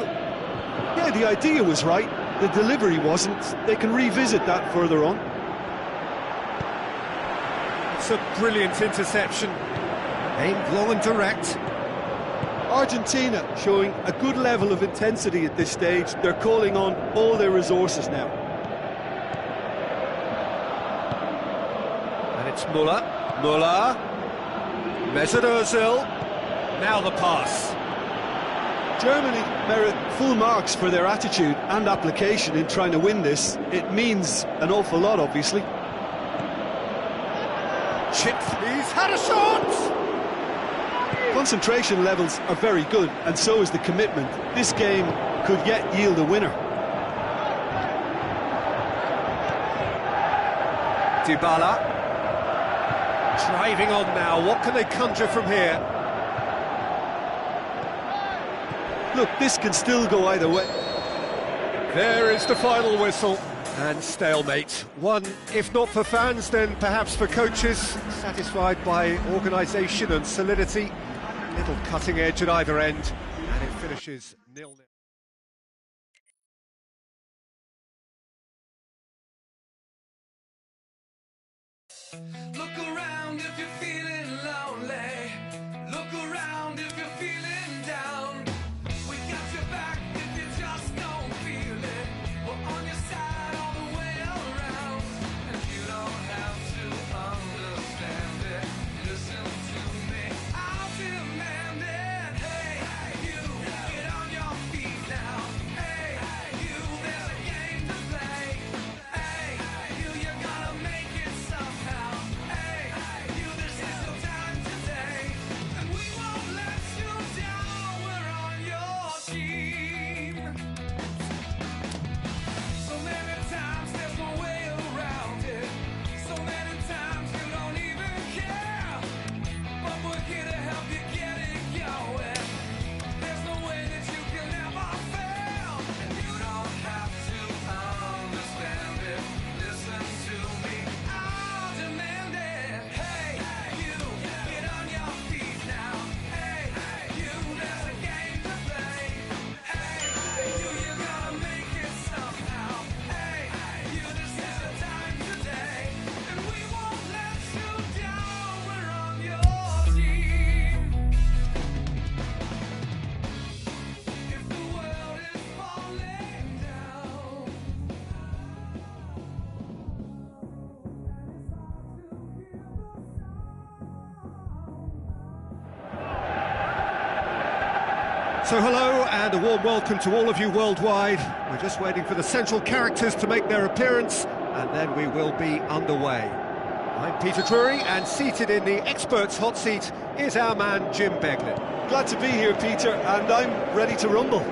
Yeah, the idea was right, the delivery wasn't. They can revisit that further on. It's a brilliant interception. Aimed long and direct. Argentina showing a good level of intensity at this stage. They're calling on all their resources now. And it's Müller. Müller. Mesut Ozil. Now the pass. Germany merit full marks for their attitude and application in trying to win this. It means an awful lot, obviously. Chips. He's had a shot! Concentration levels are very good, and so is the commitment. This game could yet yield a winner. Dybala. Driving on now, what can they conjure from here? Look, this can still go either way. There is the final whistle. And stalemate. One, if not for fans, then perhaps for coaches, satisfied by organisation and solidity. Little cutting edge at either end, and it finishes 0-0. Look around if you're feeling lonely. Look around if you're feeling down. We got your back if you just don't feel it. We're on your side all the way around. And you don't have to understand it. Listen to me, I'll demand it. Hey, you, get on your feet now. Hey, you, there's a game to play. Hey, you're gonna make it somehow. Hey, this is your time today. And we won't let you down, we're on your team. So many times there's no way around it. So many times you don't even care. But we're here to help you get it going. There's no way that you can ever fail. And you don't have to understand it. Listen to me, I'll demand it. Hey, you, get on your feet now. Hey, you, there's a game to play. Hey, you're gonna make it somehow. Hey, this is your time today. And we won't let you down, we're on your team. If the world is falling down. So hello and a warm welcome to all of you worldwide. We're just waiting for the central characters to make their appearance and then we will be underway. I'm Peter Drury and seated in the experts' hot seat is our man Jim Beglin. Glad to be here, Peter, and I'm ready to rumble.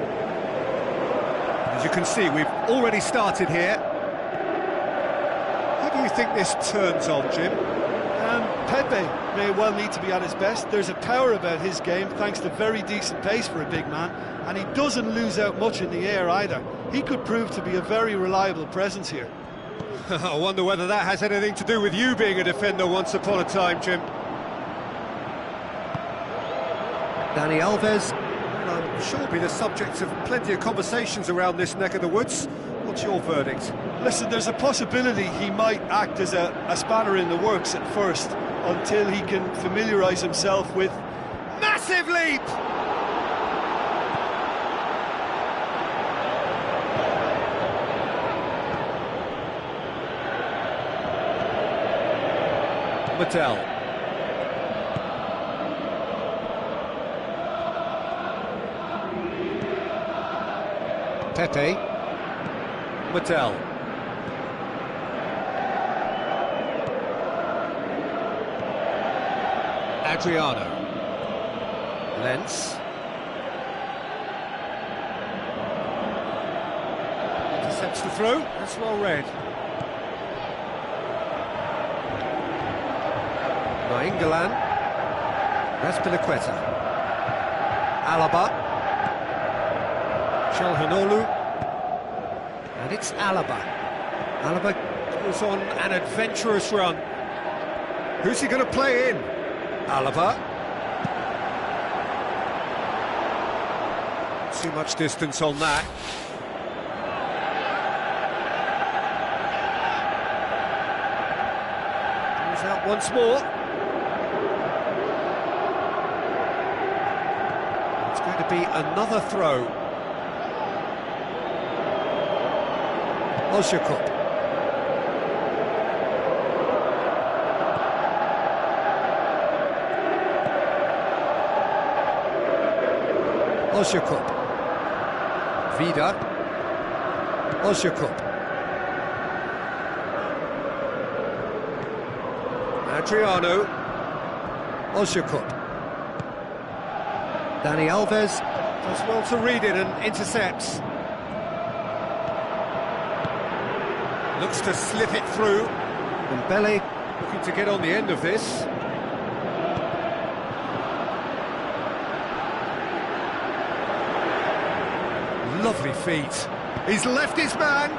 As you can see, we've already started here. Who do you think this turns on, Jim? Pepe may well need to be at his best. There's a power about his game, thanks to very decent pace for a big man, and he doesn't lose out much in the air either. He could prove to be a very reliable presence here. I wonder whether that has anything to do with you being a defender once upon a time, Jim. Dani Alves, well, I'm sure will be the subject of plenty of conversations around this neck of the woods. What's your verdict? Listen, there's a possibility he might act as a spanner in the works at first, until he can familiarise himself with... Massive leap! Mattel. Pepe. Mattel. Adriano. Lentz. Intercepts the throw. That's well read. Nainggolan. Raspilicueta. Alaba. Çalhanoğlu. And it's Alaba. Alaba goes on an adventurous run. Who's he going to play in? Alaba. Too much distance on that. Goes out once more. It's going to be another throw. Ozyakup. Ozyakup. Vida. Ozyakup. Adriano. Ozyakup. Dani Alves does well to read it and intercepts. Looks to slip it through. Dembele looking to get on the end of this. Lovely feet. He's left his man.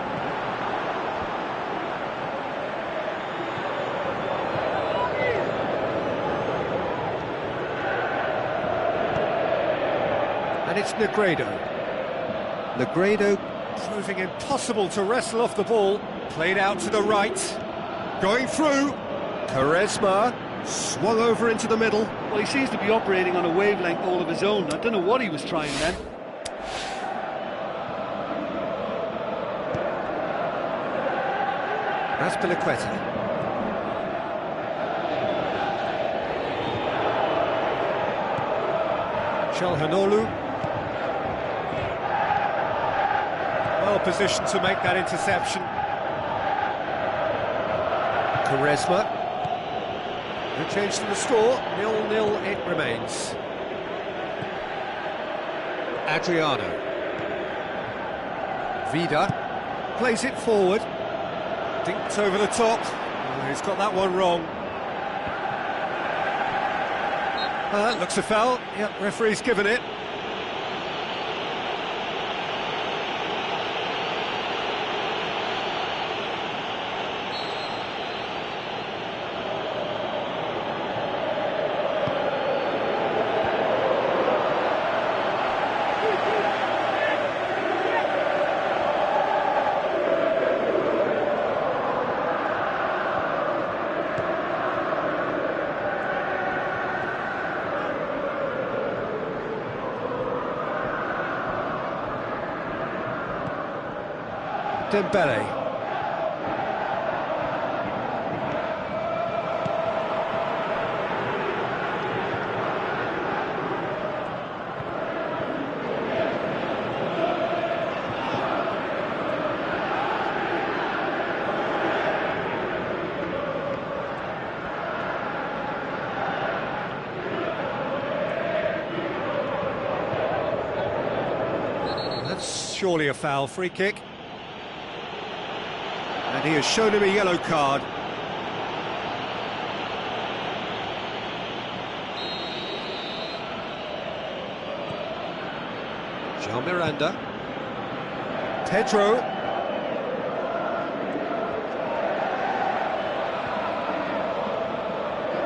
And it's Negredo. Negredo proving impossible to wrestle off the ball. Played out to the right. Going through. Quaresma swung over into the middle. Well, he seems to be operating on a wavelength all of his own. I don't know what he was trying then. Azpilicueta. Çalhanoğlu. Well positioned to make that interception. Quaresma. No change to the score, 0-0 it remains. Adriano. Vida plays it forward. Dinked over the top. Oh, he's got that one wrong. Looks a foul. Yep, referee's given it. Dembele. That's surely a foul. Free kick. And he has shown him a yellow card. Jean Miranda. Pedro.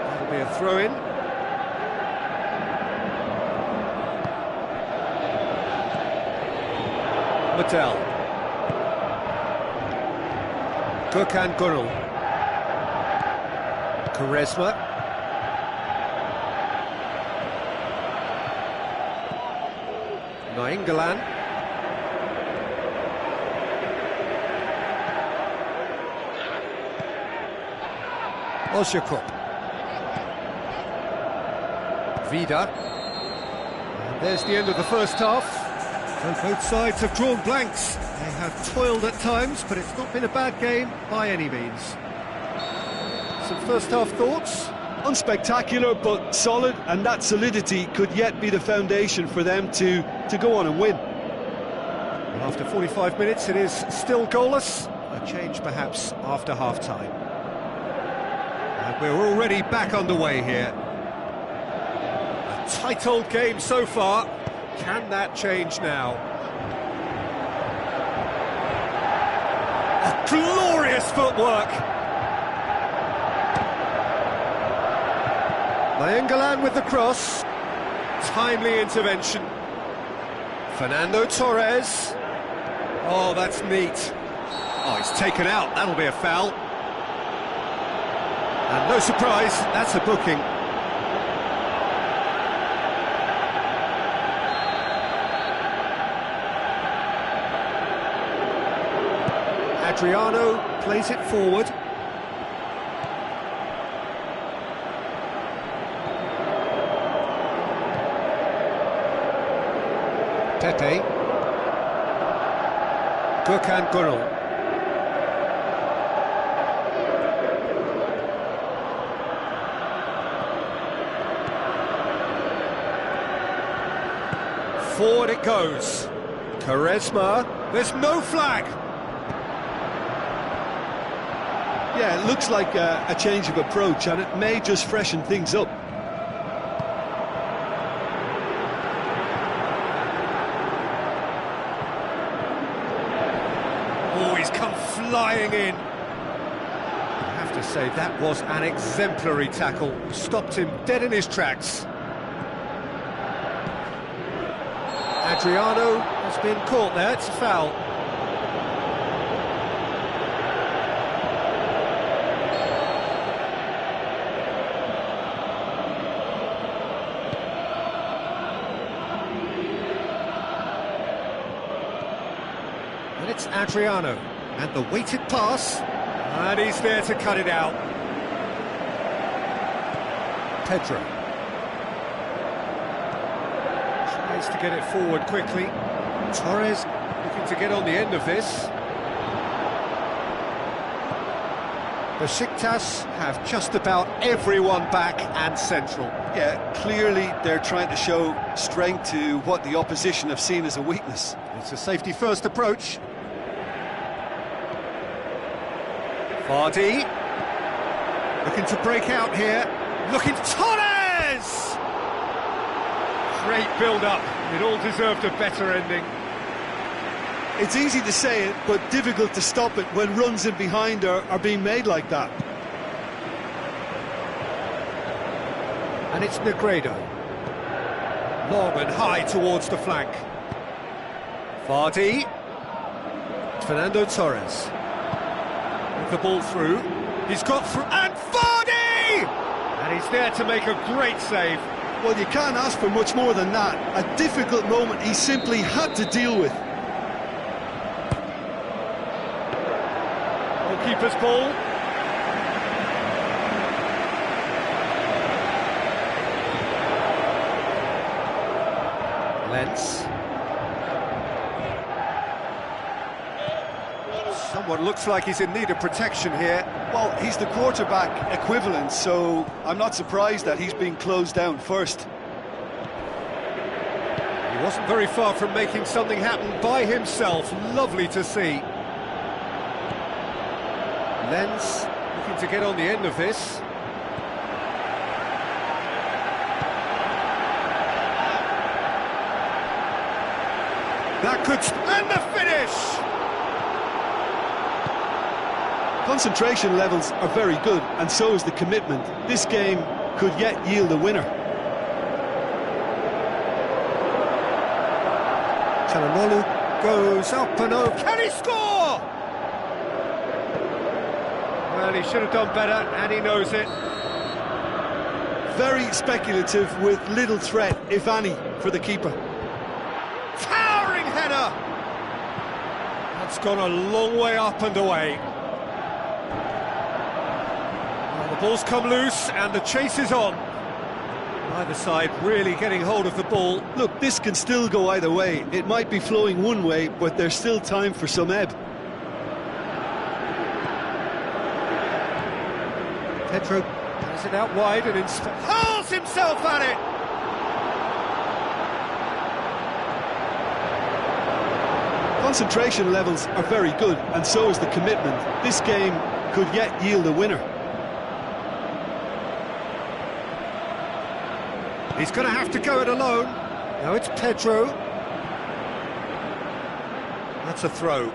That'll be a throw-in. Mattel. Gökhan Gürel. Quaresma. Nainggolan. Ozyakup. Vida. And there's the end of the first half. And both sides have drawn blanks. They have toiled at times, but it's not been a bad game by any means. Some first-half thoughts? Unspectacular, but solid, and that solidity could yet be the foundation for them to go on and win. Well, after 45 minutes, it is still goalless. A change, perhaps, after half-time. And we're already back underway here. A tight old game so far. Can that change now? Oh, glorious footwork! Nainggolan with the cross. Timely intervention. Fernando Torres. Oh, that's neat. Oh, he's taken out. That'll be a foul. And no surprise, that's a booking. Adriano plays it forward. Tete. Gökhan Gürel. Forward it goes. Quaresma. There's no flag. Yeah, it looks like a change of approach, and it may just freshen things up. Oh, he's come flying in. I have to say, that was an exemplary tackle. Stopped him dead in his tracks. Adriano has been caught there, it's a foul. And it's Adriano, and the weighted pass, and he's there to cut it out. Pedro. Tries to get it forward quickly. Torres looking to get on the end of this. Besiktas have just about everyone back and central. Yeah, clearly they're trying to show strength to what the opposition have seen as a weakness. It's a safety-first approach. Vardy looking to break out here. Looking Torres! Great build-up. It all deserved a better ending. It's easy to say it, but difficult to stop it when runs in behind are being made like that. And it's Negredo. Long and high towards the flank. Vardy. Fernando Torres. With the ball through. He's got through. And Vardy! And he's there to make a great save. Well, you can't ask for much more than that. A difficult moment he simply had to deal with. Keeper's ball. Lens. Someone looks like he's in need of protection here. Well, he's the quarterback equivalent, so I'm not surprised that he's being closed down first. He wasn't very far from making something happen by himself. Lovely to see. Lens looking to get on the end of this. That could... and the finish! Concentration levels are very good, and so is the commitment. This game could yet yield a winner. Çalhanoğlu goes up and over. Can he score? Well, he should have done better, and he knows it. Very speculative with little threat, if any, for the keeper. Towering header! That's gone a long way up and away. Well, the ball's come loose, and the chase is on. Either side really getting hold of the ball. Look, this can still go either way. It might be flowing one way, but there's still time for some ebb. Pedro has it out wide and hurls himself at it! Concentration levels are very good, and so is the commitment. This game could yet yield a winner. He's going to have to go it alone. Now it's Pedro. That's a throw.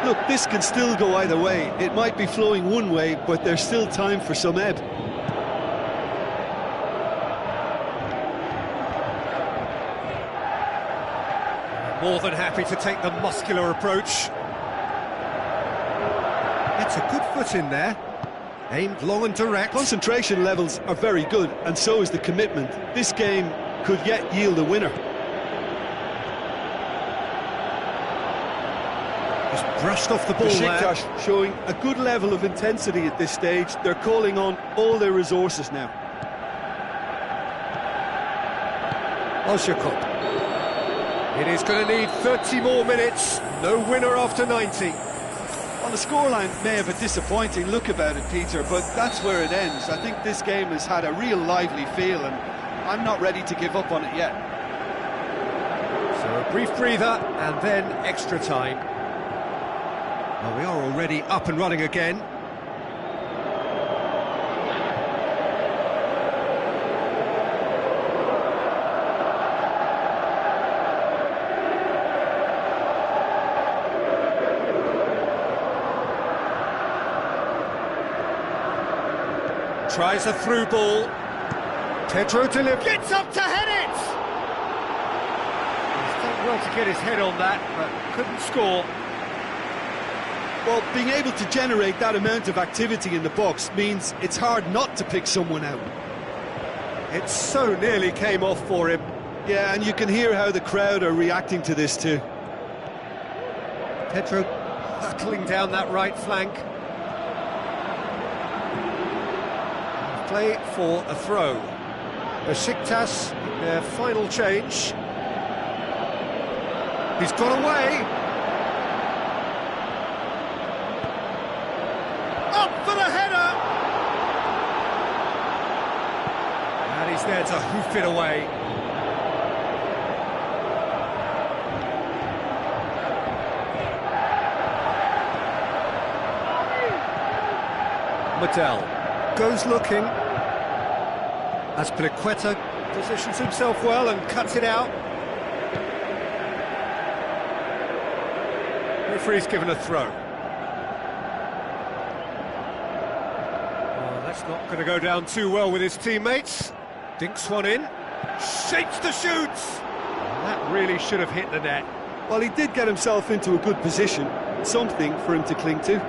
Look, this can still go either way. It might be flowing one way, but there's still time for some ebb. More than happy to take the muscular approach. It's a good foot in there. Aimed long and direct. Concentration levels are very good, and so is the commitment. This game could yet yield a winner. Just brushed off the ball Besiktas there. showing a good level of intensity at this stage. They're calling on all their resources now. Ozyakob. It is going to need 30 more minutes. No winner after 90. Well, the scoreline may have a disappointing look about it, Peter, but that's where it ends. I think this game has had a real lively feel, and I'm not ready to give up on it yet. A brief breather and then extra time. Well, we are already up and running again. Tries a through ball. Pedro delivers. Gets up to head it! He's done well to get his head on that, but couldn't score. Well, being able to generate that amount of activity in the box means it's hard not to pick someone out. It so nearly came off for him. Yeah, and you can hear how the crowd are reacting to this too. Pedro hurtling down that right flank. Play for a throw. Besiktas, their final change. He's got away. Up for the header. And he's there to hoof it away. Medel goes looking. Azpilicueta positions himself well and cuts it out. Referee's given a throw. Oh, that's not going to go down too well with his teammates. Dinks one in. Shapes the shoots. That really should have hit the net. Well, he did get himself into a good position. Something for him to cling to.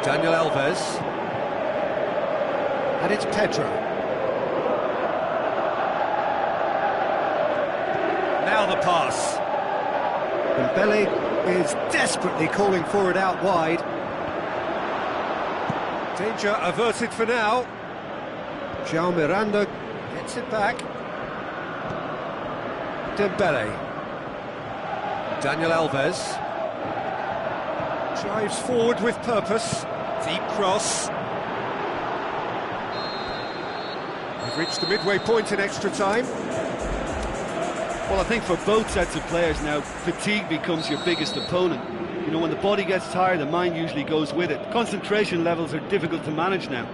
Daniel Alves, and it's Pedro. Now the pass. Dembele is desperately calling for it out wide. Danger averted for now. João Miranda gets it back. Dembele. Daniel Alves drives forward with purpose. Deep cross. We've reached the midway point in extra time. Well, I think for both sets of players now, fatigue becomes your biggest opponent. You know, when the body gets tired, the mind usually goes with it. Concentration levels are difficult to manage now.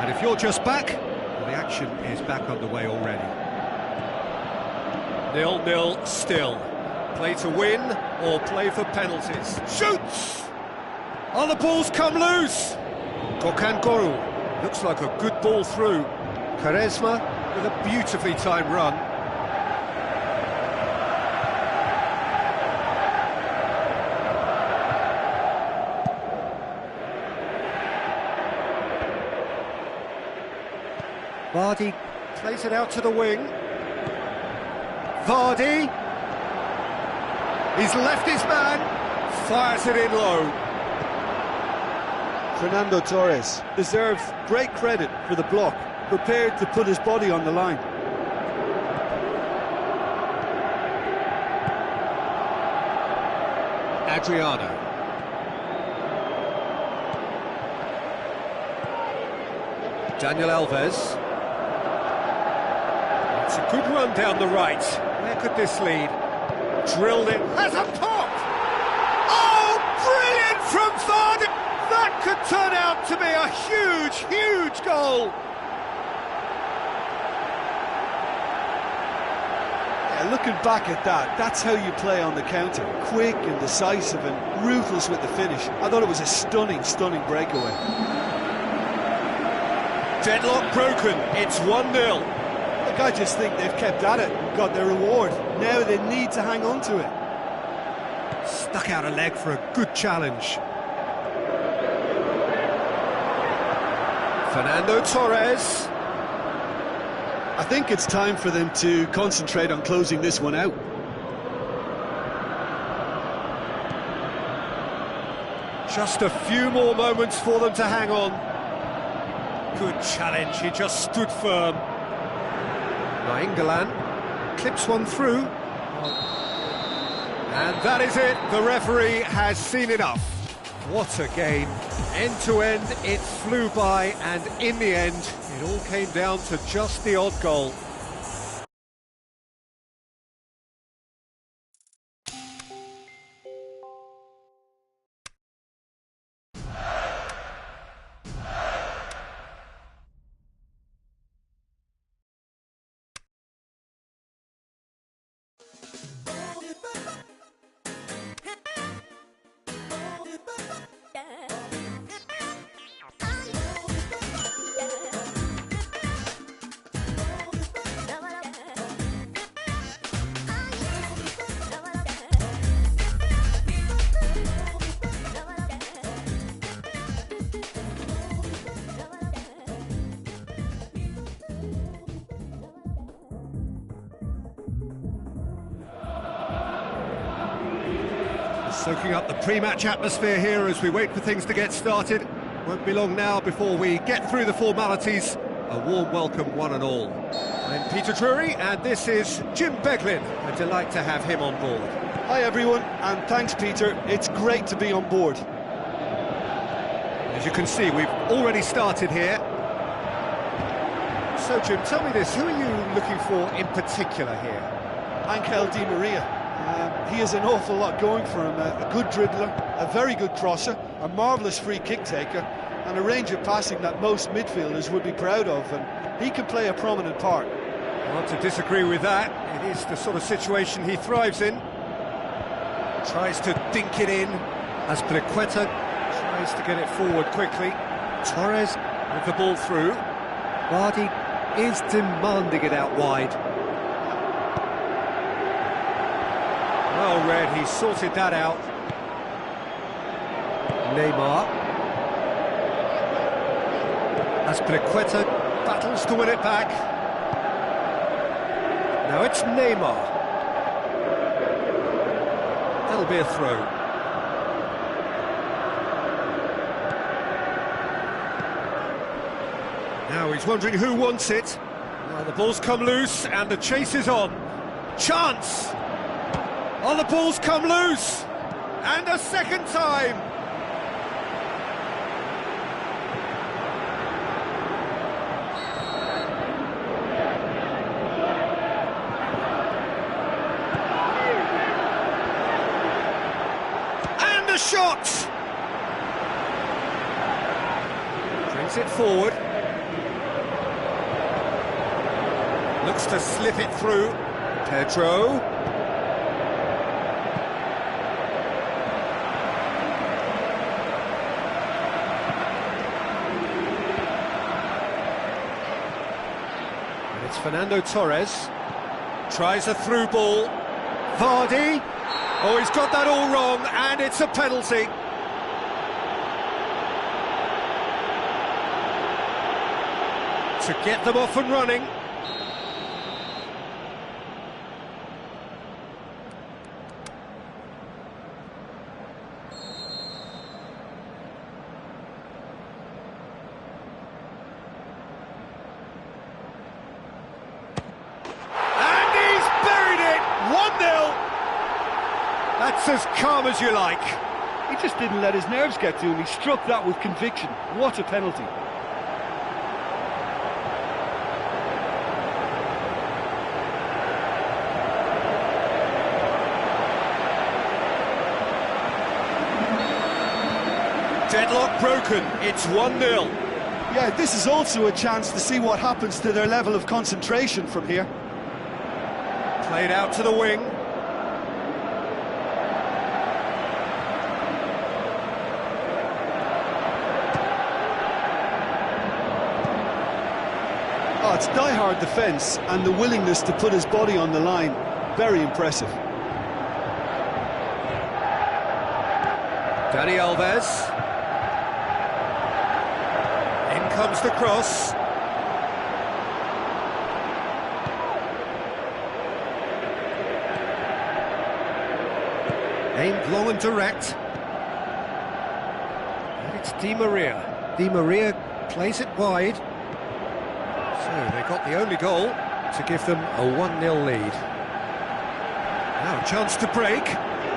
And if you're just back, well, the action is back underway already. 0-0 still. Play to win or play for penalties. Shoots! Oh, the ball's come loose! Gökhan Golu looks like a good ball through. Quaresma with a beautifully timed run. Vardy plays it out to the wing. Vardy! He's left his man, fires it in low. Fernando Torres deserves great credit for the block, prepared to put his body on the line. Adriano. Daniel Alves. It's a good run down the right. Where could this lead? Drilled in. Has a pop! Oh, brilliant from Vardy! That could turn out to be a huge, huge goal. Yeah, looking back at that, that's how you play on the counter. Quick and decisive and ruthless with the finish. I thought it was a stunning, stunning breakaway. Deadlock broken. It's 1-0. Look, I just think they've kept at it and got their reward. Now they need to hang on to it. Stuck out a leg for a good challenge. Fernando Torres. I think it's time for them to concentrate on closing this one out. Just a few more moments for them to hang on. Good challenge, he just stood firm. Nainggolan clips one through. And that is it, the referee has seen enough. What a game. End to end, it flew by, and in the end, it all came down to just the odd goal. Soaking up the pre-match atmosphere here as we wait for things to get started. Won't be long now before we get through the formalities. A warm welcome, one and all. I'm Peter Drury, and this is Jim Beglin. A delight to have him on board. Hi everyone, and thanks Peter, it's great to be on board. As you can see, we've already started here. So Jim, tell me this, who are you looking for in particular here? Angel Di Maria. He has an awful lot going for him, a good dribbler, a very good crosser, a marvellous free kick taker, and a range of passing that most midfielders would be proud of, and he can play a prominent part. Not to disagree with that, it is the sort of situation he thrives in. Tries to dink it in, as Piliqueta tries to get it forward quickly. Torres with the ball through. Vardy is demanding it out wide. Well read, he sorted that out. Neymar. As Piliqueta battles to win it back. Now it's Neymar. That'll be a throw. Now he's wondering who wants it. Now the ball's come loose and the chase is on. Chance! Oh, the ball's come loose! And a second time! And a shot! Brings it forward. Looks to slip it through. Pedro. It's Fernando Torres. Tries a through ball. Vardy. Oh, he's got that all wrong, and it's a penalty. To get them off and running. That's as calm as you like. He just didn't let his nerves get to him. He struck that with conviction. What a penalty. Deadlock broken. It's 1-0. Yeah, this is also a chance to see what happens to their level of concentration from here. Played out to the wing. Oh, it's die-hard defence and the willingness to put his body on the line. Very impressive. Dani Alves. In comes the cross. Aimed long and direct. And it's Di Maria. Di Maria plays it wide. So they got the only goal to give them a 1-0 lead. Now a chance to break.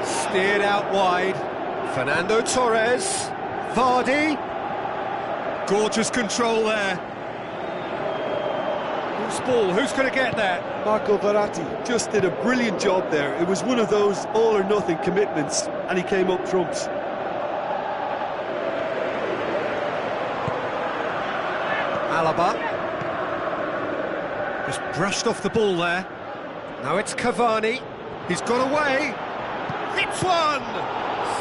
Steered out wide. Fernando Torres. Vardy. Gorgeous control there. Who's ball? Who's going to get there? Marco Verratti just did a brilliant job there. It was one of those all-or-nothing commitments, and he came up trumps. Alaba. Just brushed off the ball there. Now it's Cavani. He's got away. Hits one!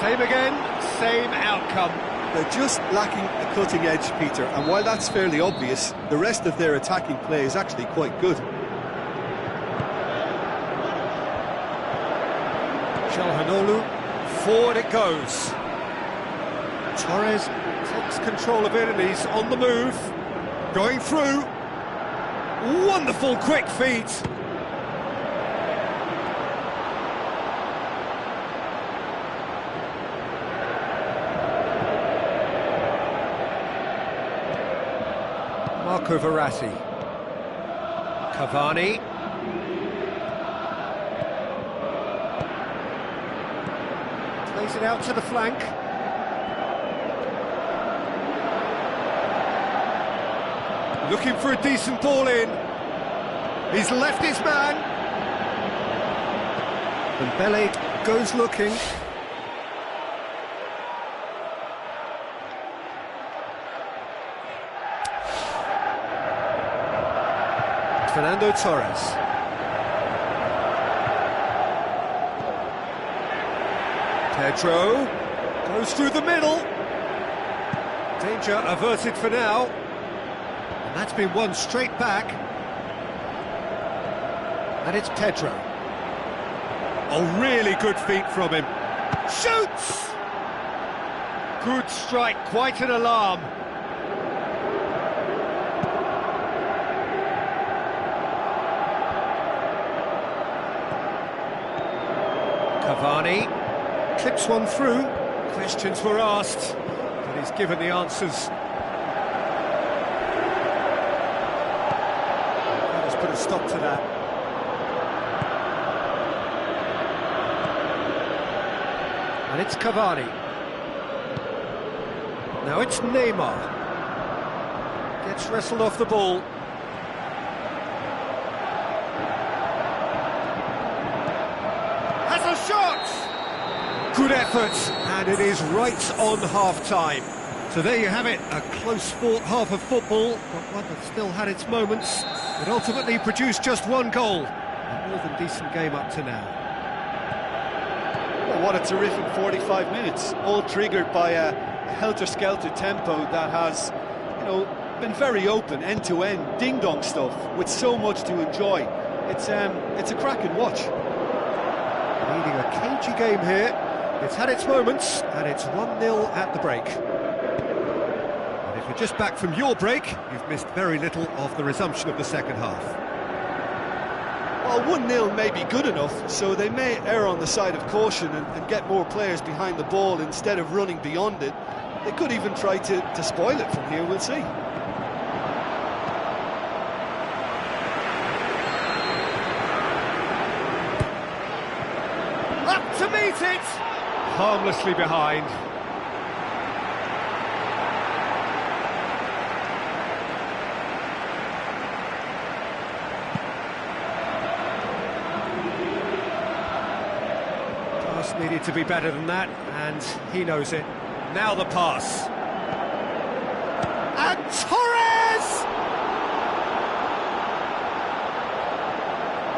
Same again, same outcome. They're just lacking a cutting edge, Peter, and while that's fairly obvious, the rest of their attacking play is actually quite good. Calhanoglu, forward it goes. Torres takes control of it and he's on the move. Going through. Wonderful quick feet. Marco Verratti. Cavani. Plays it out to the flank. Looking for a decent ball in. He's left his man. And Bele goes looking. Fernando Torres. Pedro goes through the middle. Danger averted for now. And that's been won straight back. And it's Pedro. Oh, really good feet from him. Shoots! Good strike, quite an alarm. Cavani clips one through. Questions were asked, but he's given the answers. Let's put a stop to that. And it's Cavani. Now it's Neymar. Gets wrestled off the ball. Good effort, and it is right on half-time. So there you have it, a close-fought half of football, but one that still had its moments. It ultimately produced just one goal. A more than decent game up to now. Well, what a terrific 45 minutes, all triggered by a helter-skelter tempo that has, been very open, end-to-end, ding-dong stuff, with so much to enjoy. It's a cracking watch. Leading a cagey game here. It's had its moments, and it's 1-0 at the break. And if you're just back from your break, you've missed very little of the resumption of the second half. Well, 1-0 may be good enough, so they may err on the side of caution and get more players behind the ball instead of running beyond it. They could even try to spoil it from here, we'll see. Up to meet it! Harmlessly behind. Pass needed to be better than that, and he knows it. Now the pass. And Torres!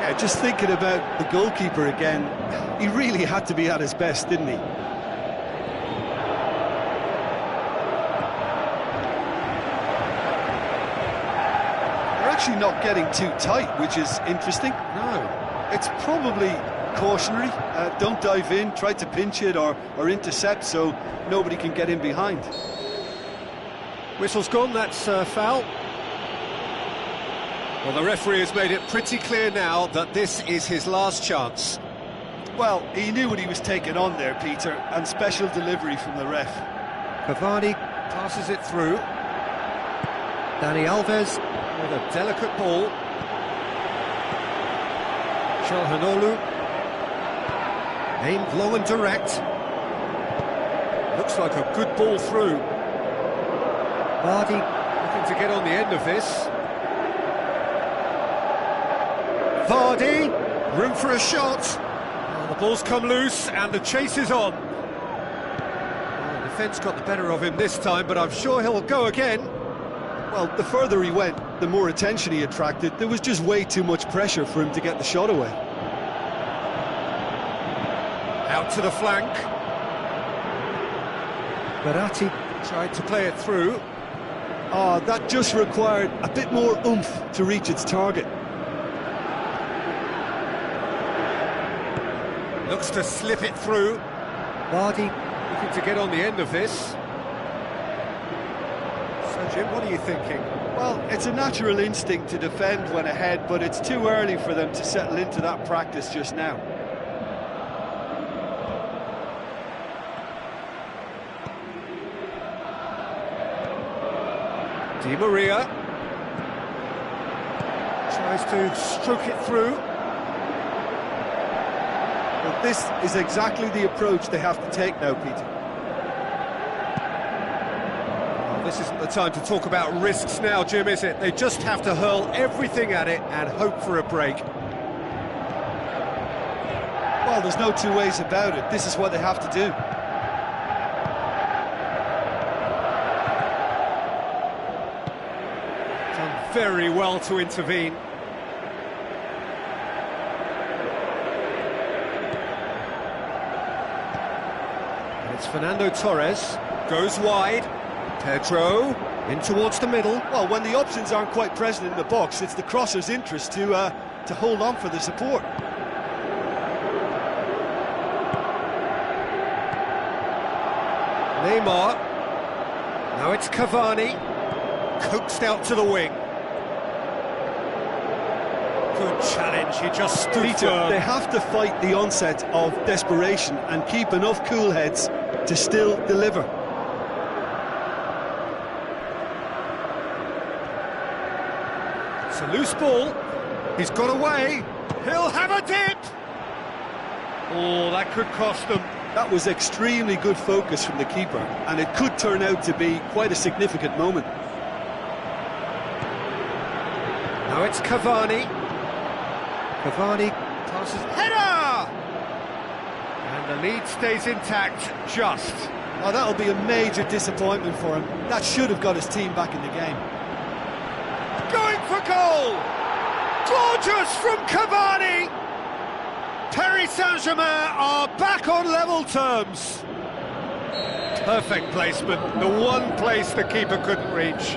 Yeah, just thinking about the goalkeeper again, he really had to be at his best, didn't he? They're actually not getting too tight, which is interesting. No. It's probably cautionary. Don't dive in, try to pinch it or intercept so nobody can get in behind. Whistle's gone, that's foul. Well, the referee has made it pretty clear now that this is his last chance. Well, he knew what he was taking on there, Peter, and special delivery from the ref. Cavani passes it through. Dani Alves with a delicate ball. Calhanoglu aimed long and direct. Looks like a good ball through. Vardy looking to get on the end of this. Vardy, room for a shot. Oh, the ball's come loose and the chase is on. Oh, the defence got the better of him this time, but I'm sure he'll go again. Well, the further he went, the more attention he attracted. There was just way too much pressure for him to get the shot away. Out to the flank. Verratti tried to play it through. Ah, that just required a bit more oomph to reach its target. Looks to slip it through. Vardy looking to get on the end of this. So, Jim, what are you thinking? Well, it's a natural instinct to defend when ahead, but it's too early for them to settle into that practice just now. Di Maria tries to stroke it through. But this is exactly the approach they have to take now, Peter. Well, this isn't the time to talk about risks now, Jim, is it? They just have to hurl everything at it and hope for a break. Well, there's no two ways about it. This is what they have to do. Done very well to intervene. And it's Fernando Torres, goes wide. Pedro in towards the middle. Well, when the options aren't quite present in the box, it's the crosser's interest to hold on for the support. Neymar. Now it's Cavani. Coaxed out to the wing. Good challenge, he just stood firm. They have to fight the onset of desperation and keep enough cool heads to still deliver. It's a loose ball. He's got away. He'll have a dip. Oh, that could cost them. That was extremely good focus from the keeper, and it could turn out to be quite a significant moment. Now it's Cavani. Cavani passes. Header! And the lead stays intact, just. Oh, that'll be a major disappointment for him. That should have got his team back in the game. Going for goal! Gorgeous from Cavani! Paris Saint-Germain are back on level terms. Perfect placement, the one place the keeper couldn't reach.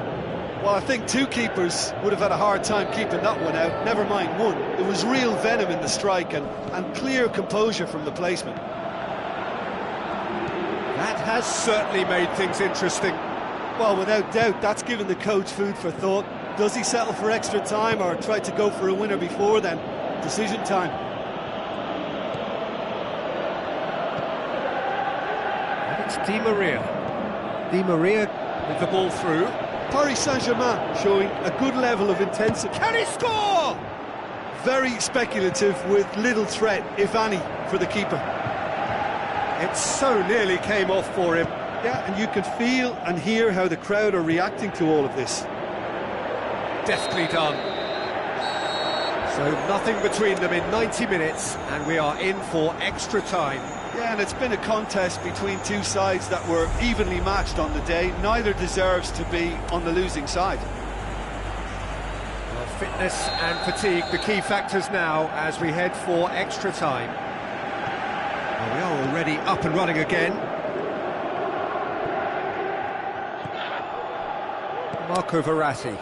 Well, I think two keepers would have had a hard time keeping that one out, never mind one. There was real venom in the strike and clear composure from the placement. That has certainly made things interesting. Well, without doubt, that's given the coach food for thought. Does he settle for extra time or try to go for a winner before then? Decision time. And it's Di Maria. Di Maria with the ball through. Paris Saint-Germain showing a good level of intensity. Can he score? Very speculative with little threat, if any, for the keeper. It so nearly came off for him. Yeah, and you can feel and hear how the crowd are reacting to all of this. Deftly done. So nothing between them in 90 minutes, and we are in for extra time. Yeah, and it's been a contest between two sides that were evenly matched on the day. Neither deserves to be on the losing side. Well, fitness and fatigue, the key factors now as we head for extra time. Well, we are already up and running again. Marco Verratti.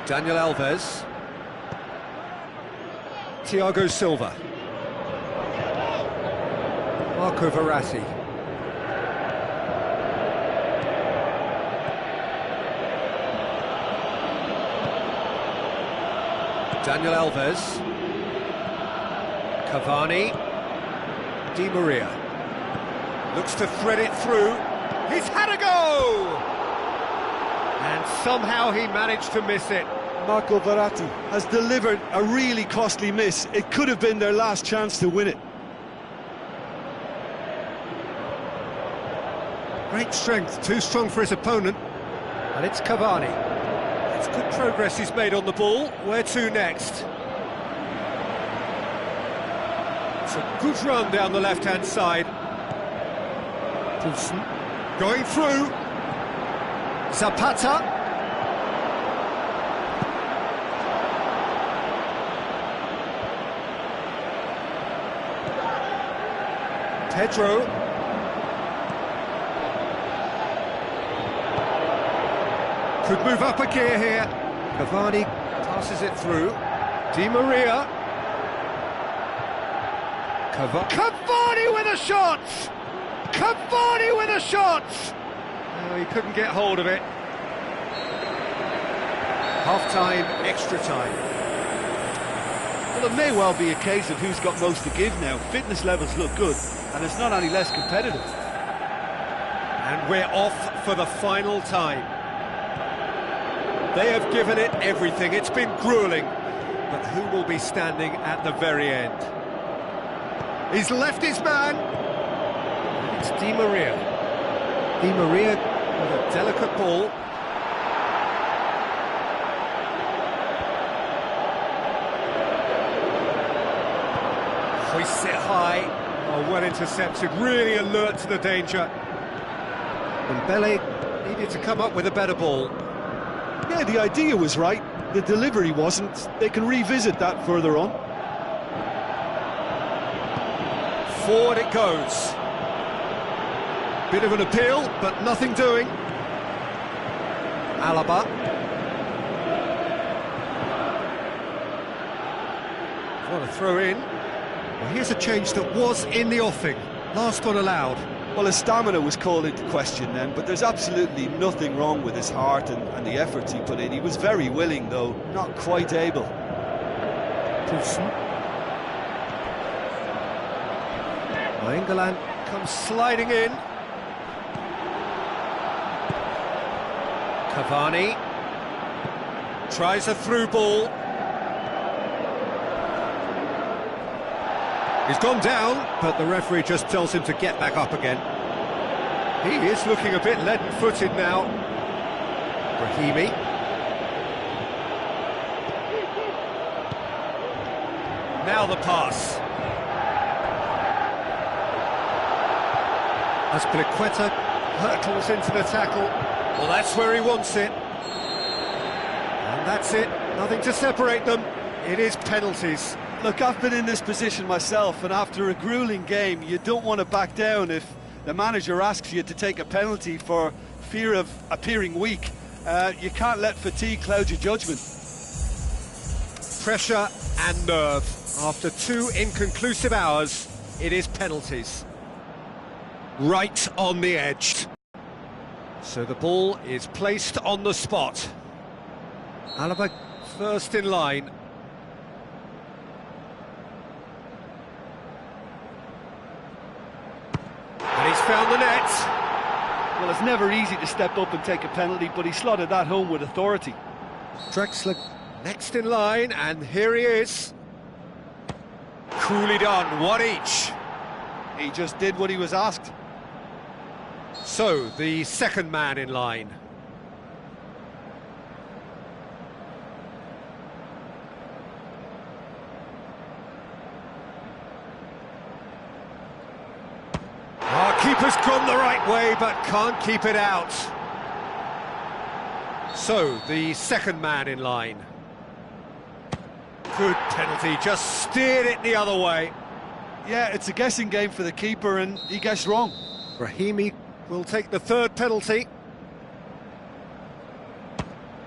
Daniel Alves. Thiago Silva. Marco Verratti. Daniel Alves. Cavani. Di Maria. Looks to thread it through. He's had a go! And somehow he managed to miss it. Marco Verratti has delivered a really costly miss. It could have been their last chance to win it. Great strength, too strong for his opponent. And it's Cavani. It's good progress he's made on the ball. Where to next? It's a good run down the left-hand side. Poulsen going through. Zapata. Pedro. Could move up a gear here. Cavani passes it through. Di Maria. Cavani with a shot! Cavani with a shot! Oh, he couldn't get hold of it. Half-time, extra time. Well, it may well be a case of who's got most to give now. Fitness levels look good, and it's not any less competitive. And we're off for the final time. They have given it everything. It's been gruelling. But who will be standing at the very end? He's left his man. It's Di Maria. Di Maria with a delicate ball. Hoists it high. Oh, well intercepted, really alert to the danger. Mbele needed to come up with a better ball. Yeah, the idea was right. The delivery wasn't. They can revisit that further on. Forward it goes. Bit of an appeal, but nothing doing. Alaba. What a throw in. Well, here's a change that was in the offing. Last one allowed. Well, his stamina was called into question then, but there's absolutely nothing wrong with his heart and the efforts he put in. He was very willing, though, not quite able. Poulsen. England comes sliding in. Cavani tries a through ball. He's gone down, but the referee just tells him to get back up again. He is looking a bit leaden-footed now. Brahimi. Now the pass. Azpilicueta hurtles into the tackle. Well, that's where he wants it. And that's it. Nothing to separate them. It is penalties. Look, I've been in this position myself, and after a gruelling game, you don't want to back down if the manager asks you to take a penalty for fear of appearing weak. You can't let fatigue cloud your judgment. Pressure and nerve. After 2 inconclusive hours, it is penalties. Right on the edge. So the ball is placed on the spot. Alaba first in line. And he's found the net. Well, it's never easy to step up and take a penalty, but he slotted that home with authority. Drexler next in line, and here he is. Coolly done, 1 each. He just did what he was asked. So, the second man in line. Our keeper's gone the right way, but can't keep it out. So, the second man in line. Good penalty, just steered it the other way. Yeah, it's a guessing game for the keeper, and he guessed wrong. Brahimi will take the third penalty.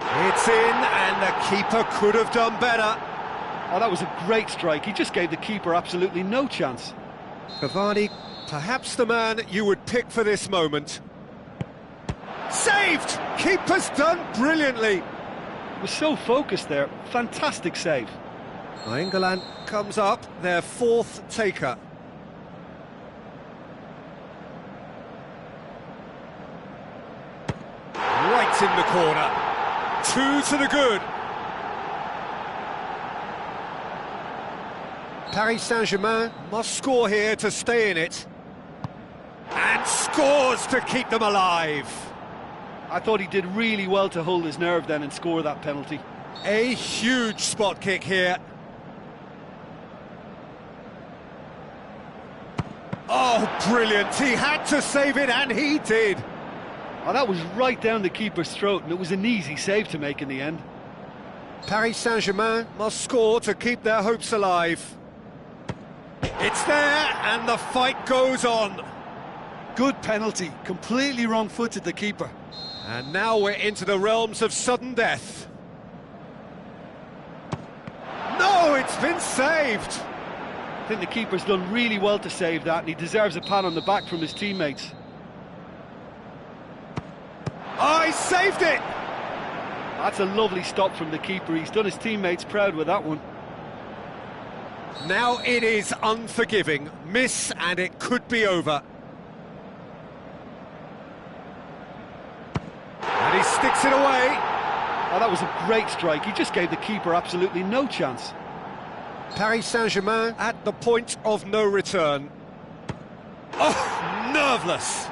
It's It's in, and the keeper could have done better. Oh, that was a great strike. He just gave the keeper absolutely no chance. Cavani, perhaps the man you would pick for this moment. Saved! Keeper's done brilliantly. He was so focused there. Fantastic save. England comes up, their fourth taker. Right in the corner. 2 to the good. Paris Saint-Germain must score here to stay in it. And scores to keep them alive. I thought he did really well to hold his nerve then and score that penalty. A huge spot kick here. Oh, brilliant. He had to save it, and he did. Oh, that was right down the keeper's throat, and it was an easy save to make in the end. Paris Saint-Germain must score to keep their hopes alive. It's there, and the fight goes on. Good penalty, completely wrong-footed the keeper. And now we're into the realms of sudden death. No, it's been saved. I think the keeper's done really well to save that, and he deserves a pat on the back from his teammates. Oh, he saved it! That's a lovely stop from the keeper. He's done his teammates proud with that one. Now it is unforgiving. Miss, and it could be over. And he sticks it away. Oh, that was a great strike. He just gave the keeper absolutely no chance. Paris Saint-Germain at the point of no return. Oh, nerveless.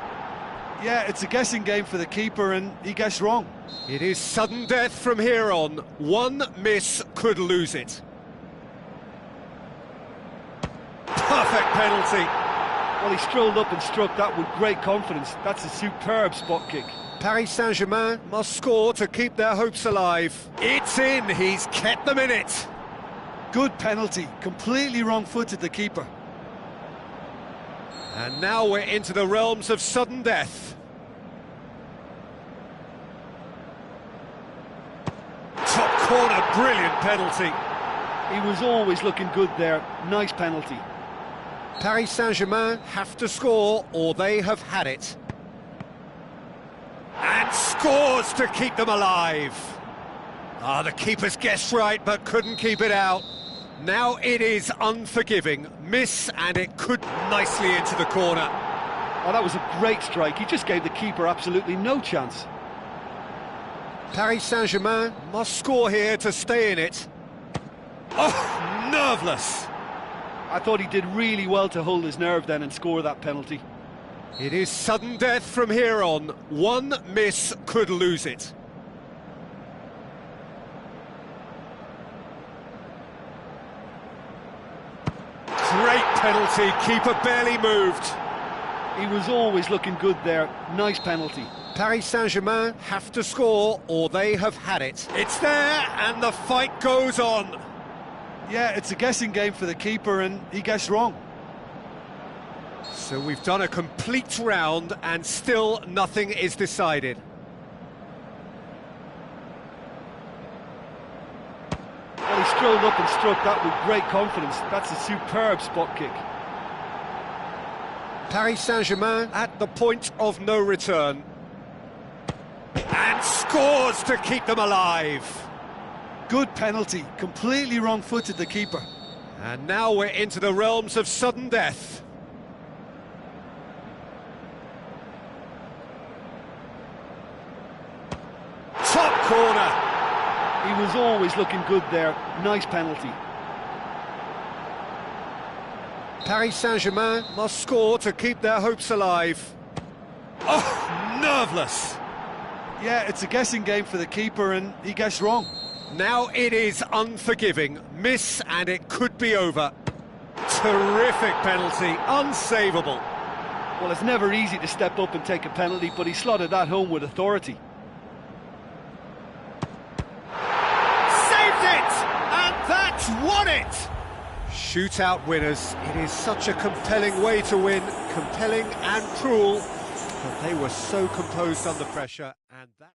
Yeah, it's a guessing game for the keeper, and he guessed wrong. It is sudden death from here on. One miss could lose it. Perfect penalty. Well, he strolled up and struck that with great confidence. That's a superb spot kick. Paris Saint-Germain must score to keep their hopes alive. It's in, he's kept them in it. Good penalty, completely wrong-footed the keeper. And now we're into the realms of sudden death. Top corner, brilliant penalty. He was always looking good there. Nice penalty. Paris Saint-Germain have to score, or they have had it. And scores to keep them alive. Ah, the keeper's guessed right, but couldn't keep it out. Now it is unforgiving. Miss, and it could nicely into the corner. Oh, that was a great strike. He just gave the keeper absolutely no chance. Paris Saint-Germain must score here to stay in it. Oh, nerveless. I thought he did really well to hold his nerve then and score that penalty. It is sudden death from here on. One miss could lose it. Great penalty, keeper barely moved. He was always looking good there. Nice penalty. Paris Saint-Germain have to score, or they have had it. It's there, and the fight goes on. Yeah, it's a guessing game for the keeper, and he guessed wrong. So we've done a complete round, and still nothing is decided. Well, he strolled up and struck that with great confidence. That's a superb spot kick. Paris Saint-Germain at the point of no return. And scores to keep them alive. Good penalty, completely wrong-footed the keeper. And now we're into the realms of sudden death. Top corner. He was always looking good there. Nice penalty. Paris Saint-Germain must score to keep their hopes alive. Oh, nerveless. Yeah, it's a guessing game for the keeper, and he guessed wrong. Now it is unforgiving. Miss, and it could be over. Terrific penalty, unsavable. Well, it's never easy to step up and take a penalty, but he slotted that home with authority. Saved it! And that's won it! Shootout winners. It is such a compelling way to win. Compelling and cruel. But they were so composed under pressure, and that...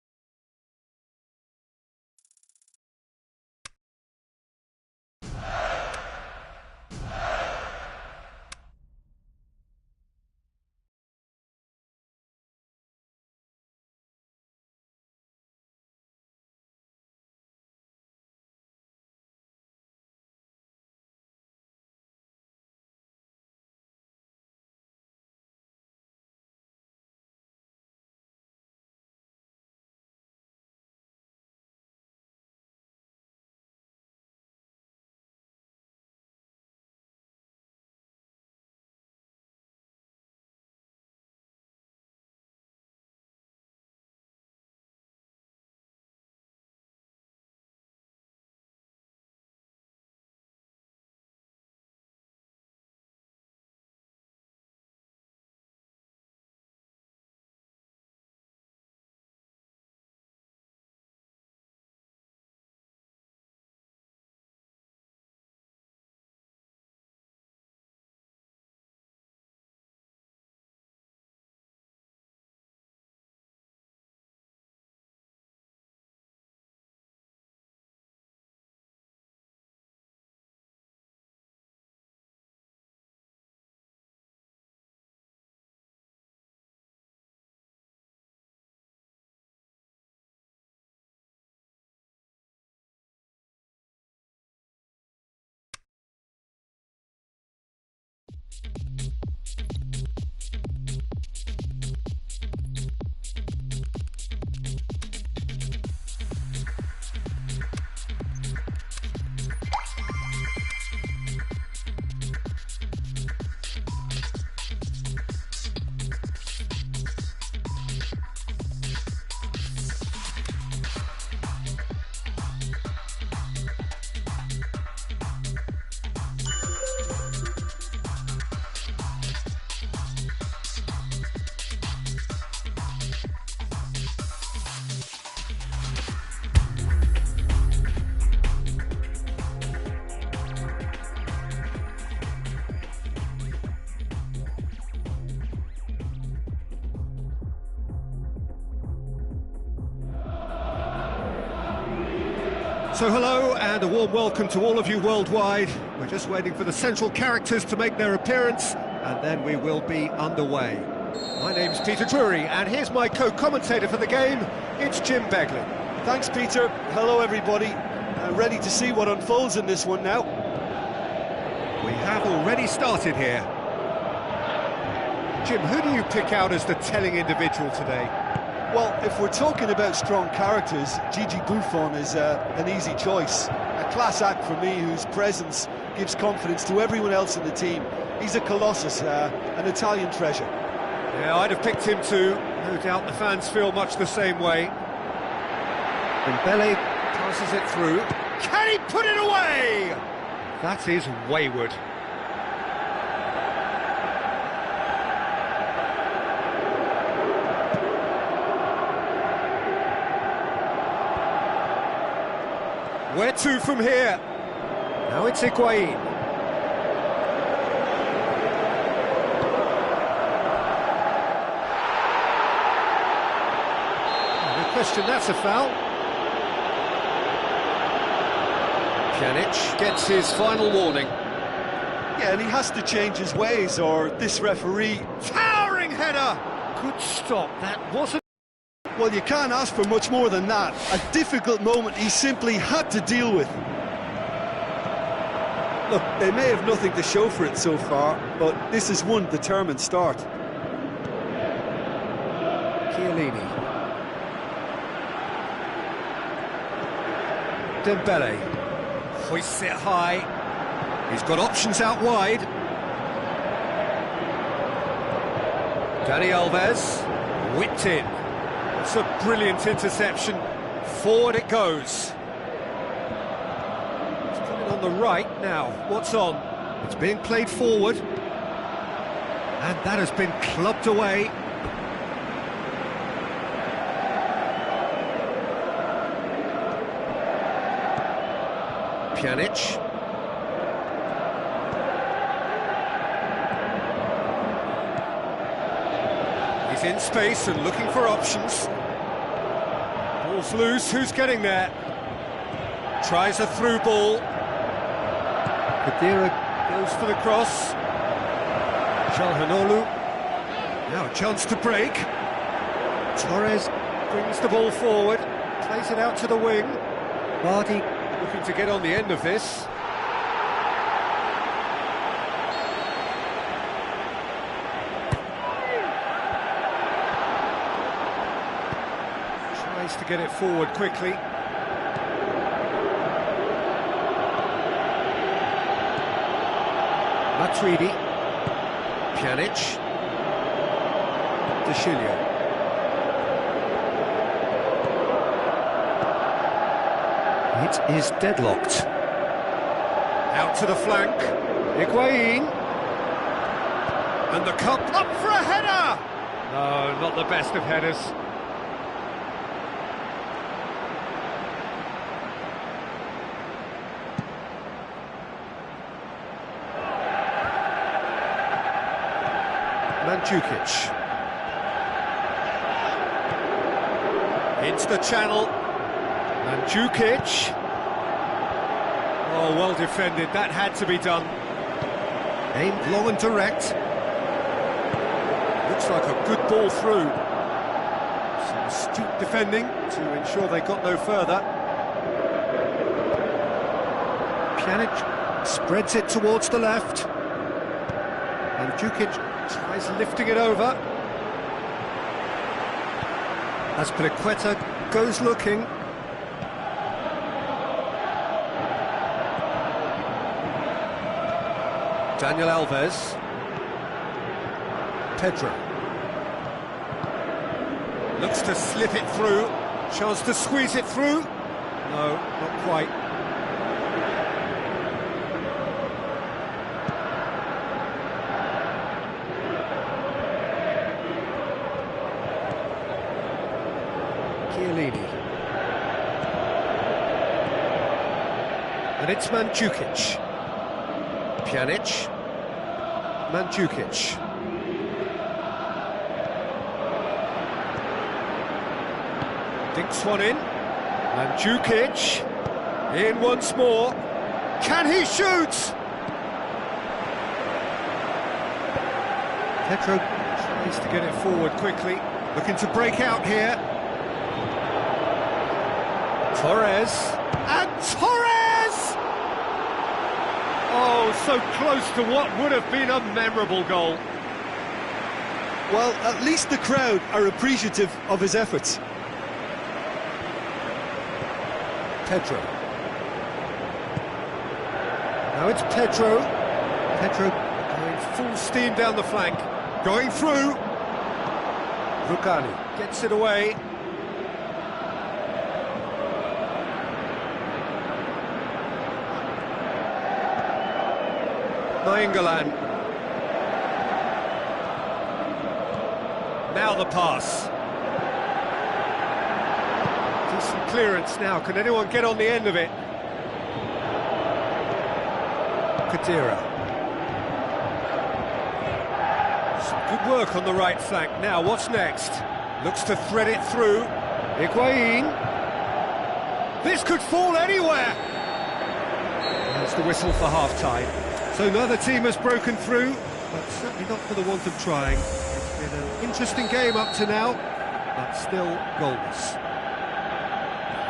So hello and a warm welcome to all of you worldwide. We're just waiting for the central characters to make their appearance and then we will be underway. My name's Peter Drury and here's my co-commentator for the game, it's Jim Begley. Thanks, Peter. Hello, everybody. Ready to see what unfolds in this one now. We have already started here. Jim, who do you pick out as the telling individual today? Well, if we're talking about strong characters, Gigi Buffon is an easy choice. A class act for me whose presence gives confidence to everyone else in the team. He's a colossus, an Italian treasure. Yeah, I'd have picked him too. No doubt the fans feel much the same way. Dembele passes it through. Can he put it away? That is wayward. Where to from here? Now it's Higuain. No question, that's a foul. Pjanic gets his final warning. Yeah, and he has to change his ways, or this referee... Towering header! Good stop, that wasn't... Well, you can't ask for much more than that. A difficult moment he simply had to deal with. Look, they may have nothing to show for it so far, but this is one determined start. Chiellini. Dembele. Hoists it high. He's got options out wide. Dani Alves. Whipped in. It's a brilliant interception. Forward it goes. It's coming on the right now. What's on? It's being played forward. And that has been clubbed away. Pjanic. He's in space and looking for options. Ball's loose, who's getting there? Tries a through ball. Kadira goes for the cross. Calhanoglu. Now a chance to break. Torres brings the ball forward, plays it out to the wing. Vardy looking to get on the end of this. Tries to get it forward quickly. Matuidi. Pjanic. De Chilio. It is deadlocked. Out to the flank. Higuain. And the cup up for a header! No, not the best of headers. Mandzukic. Into the channel. Mandzukic. Oh, well defended. That had to be done. Aimed long and direct. Looks like a good ball through. Some astute defending to ensure they got no further. Pjanic spreads it towards the left. Mandzukic tries lifting it over. Azpilicueta goes looking. Daniel Alves. Pedro. Looks to slip it through. Chance to squeeze it through. No, not quite. Chiellini. And it's Mandzukic. Pjanic. Mandzukic. Dinks one in. Mandzukic. In once more. Can he shoot? Pedro tries to get it forward quickly. Looking to break out here. Torres. And Torres! Oh, so close to what would have been a memorable goal. Well, at least the crowd are appreciative of his efforts. Pedro. Now it's Pedro. Pedro going full steam down the flank. Going through. Rugani gets it away. Nainggolan. Now the pass. Decent clearance now. Can anyone get on the end of it? Kadira. Some good work on the right flank. Now, what's next? Looks to thread it through. Higuain. This could fall anywhere. There's the whistle for half-time. So neither team has broken through, but certainly not for the want of trying. It's been an interesting game up to now, but still goalless.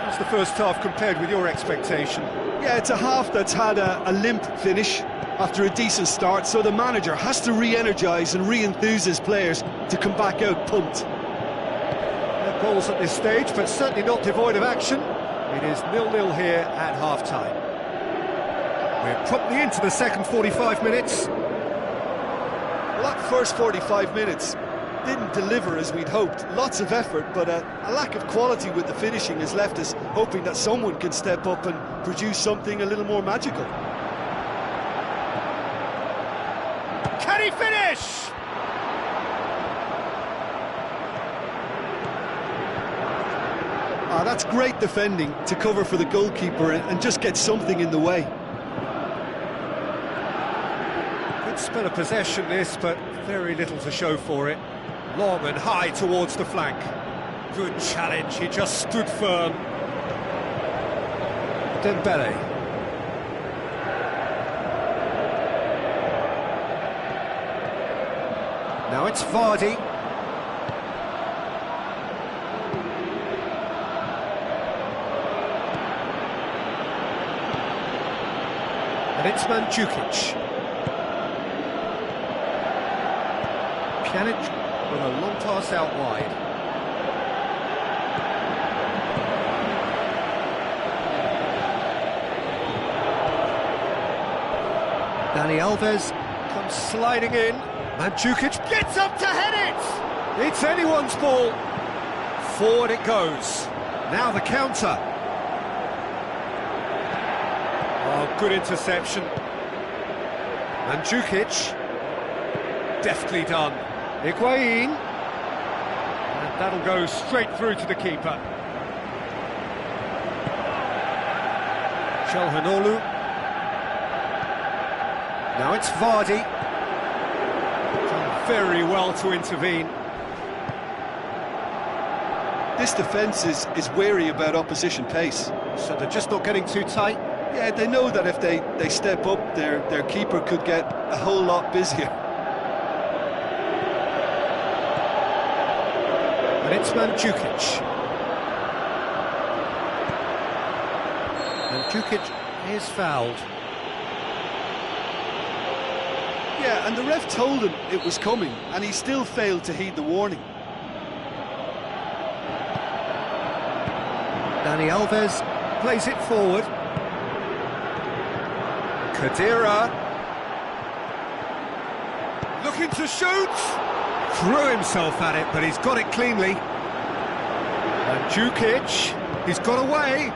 How's the first half compared with your expectation? Yeah, it's a half that's had a limp finish after a decent start, so the manager has to re-energise and re-enthuse his players to come back out pumped. No goals at this stage, but certainly not devoid of action. It is 0-0 here at half-time. We're promptly into the second 45 minutes. Well, that first 45 minutes didn't deliver as we'd hoped. Lots of effort, but a lack of quality with the finishing has left us hoping that someone can step up and produce something a little more magical. Can he finish? That's great defending to cover for the goalkeeper and just get something in the way. Good spell of possession this, but very little to show for it. Long and high towards the flank. Good challenge, he just stood firm. Dembele. Now it's Vardy. And it's Mandzukic. Pjanic with a long pass out wide. Dani Alves comes sliding in. Mandzukic gets up to head it! It's anyone's ball. Forward it goes. Now the counter. Oh, good interception. Mandzukic. Deftly done. Higuain. And that'll go straight through to the keeper. Çalhanoğlu. Now it's Vardy. Done very well to intervene. This defence is wary about opposition pace. So they're just not getting too tight. Yeah, they know that if they step up, their keeper could get a whole lot busier. And it's Mandzukic. Mandzukic is fouled. Yeah, and the ref told him it was coming, and he still failed to heed the warning. Dani Alves plays it forward. Khedira looking to shoot. Threw himself at it, but he's got it cleanly. Mandzukic, he's got away.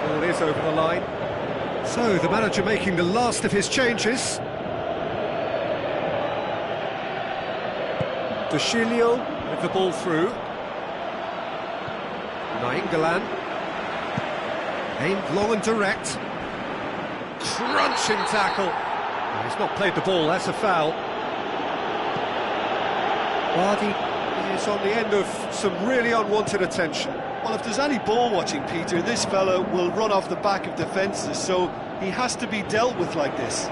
Ball is over the line. So the manager making the last of his changes. De Chilio with the ball through. Nainggolan. Aimed long and direct. Crunching tackle. Oh, he's not played the ball, that's a foul. Vardy is on the end of some really unwanted attention. Well, if there's any ball watching, Peter, this fella will run off the back of defences, so he has to be dealt with like this.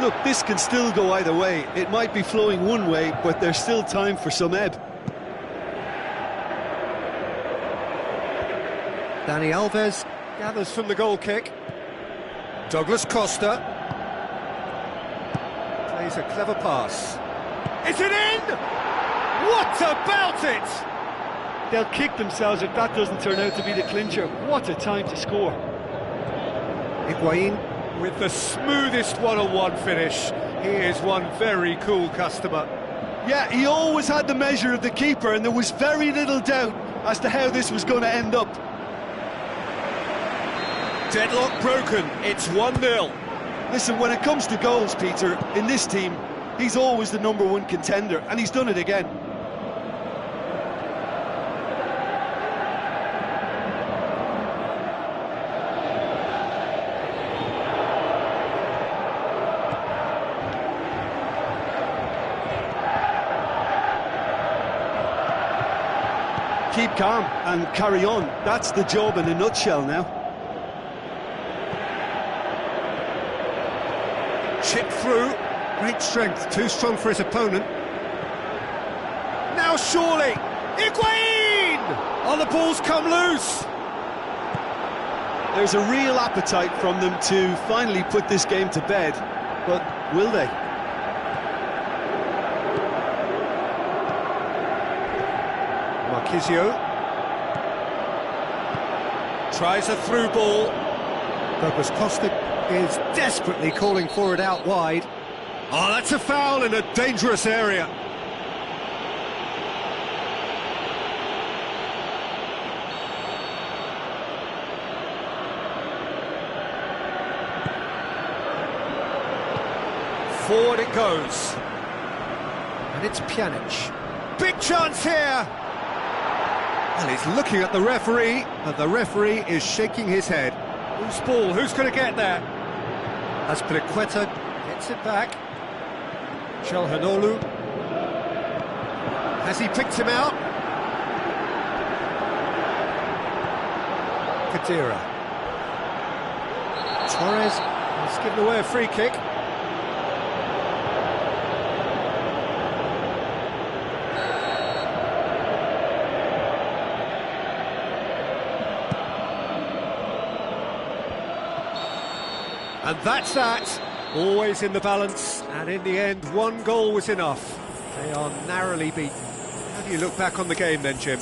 Look, this can still go either way. It might be flowing one way, but there's still time for some ebb. Dani Alves gathers from the goal kick. Douglas Costa plays a clever pass. Is it in? What about it? They'll kick themselves if that doesn't turn out to be the clincher. What a time to score. Higuain with the smoothest one-on-one finish. He is one very cool customer. Yeah, he always had the measure of the keeper, and there was very little doubt as to how this was going to end up. Deadlock broken, it's 1-0. Listen, when it comes to goals, Peter, in this team, he's always the #1 contender, and he's done it again. Keep calm and carry on. That's the job in a nutshell now. Chip through, great strength, too strong for his opponent. Now surely, Higuain! Oh, the ball's come loose. There's a real appetite from them to finally put this game to bed, but will they? Marquisio tries a through ball. Douglas Costa is desperately calling for it out wide. Oh, that's a foul in a dangerous area. Forward it goes. And it's Pjanic. Big chance here! Well, he's looking at the referee, and the referee is shaking his head. Whose ball? Who's going to get there? Azpilicueta gets it back. Çalhanoğlu. Has he picked him out? Kadira. Torres has given away a free kick. And that's that. Always in the balance, and in the end, one goal was enough. They are narrowly beaten. How do you look back on the game then, Jim?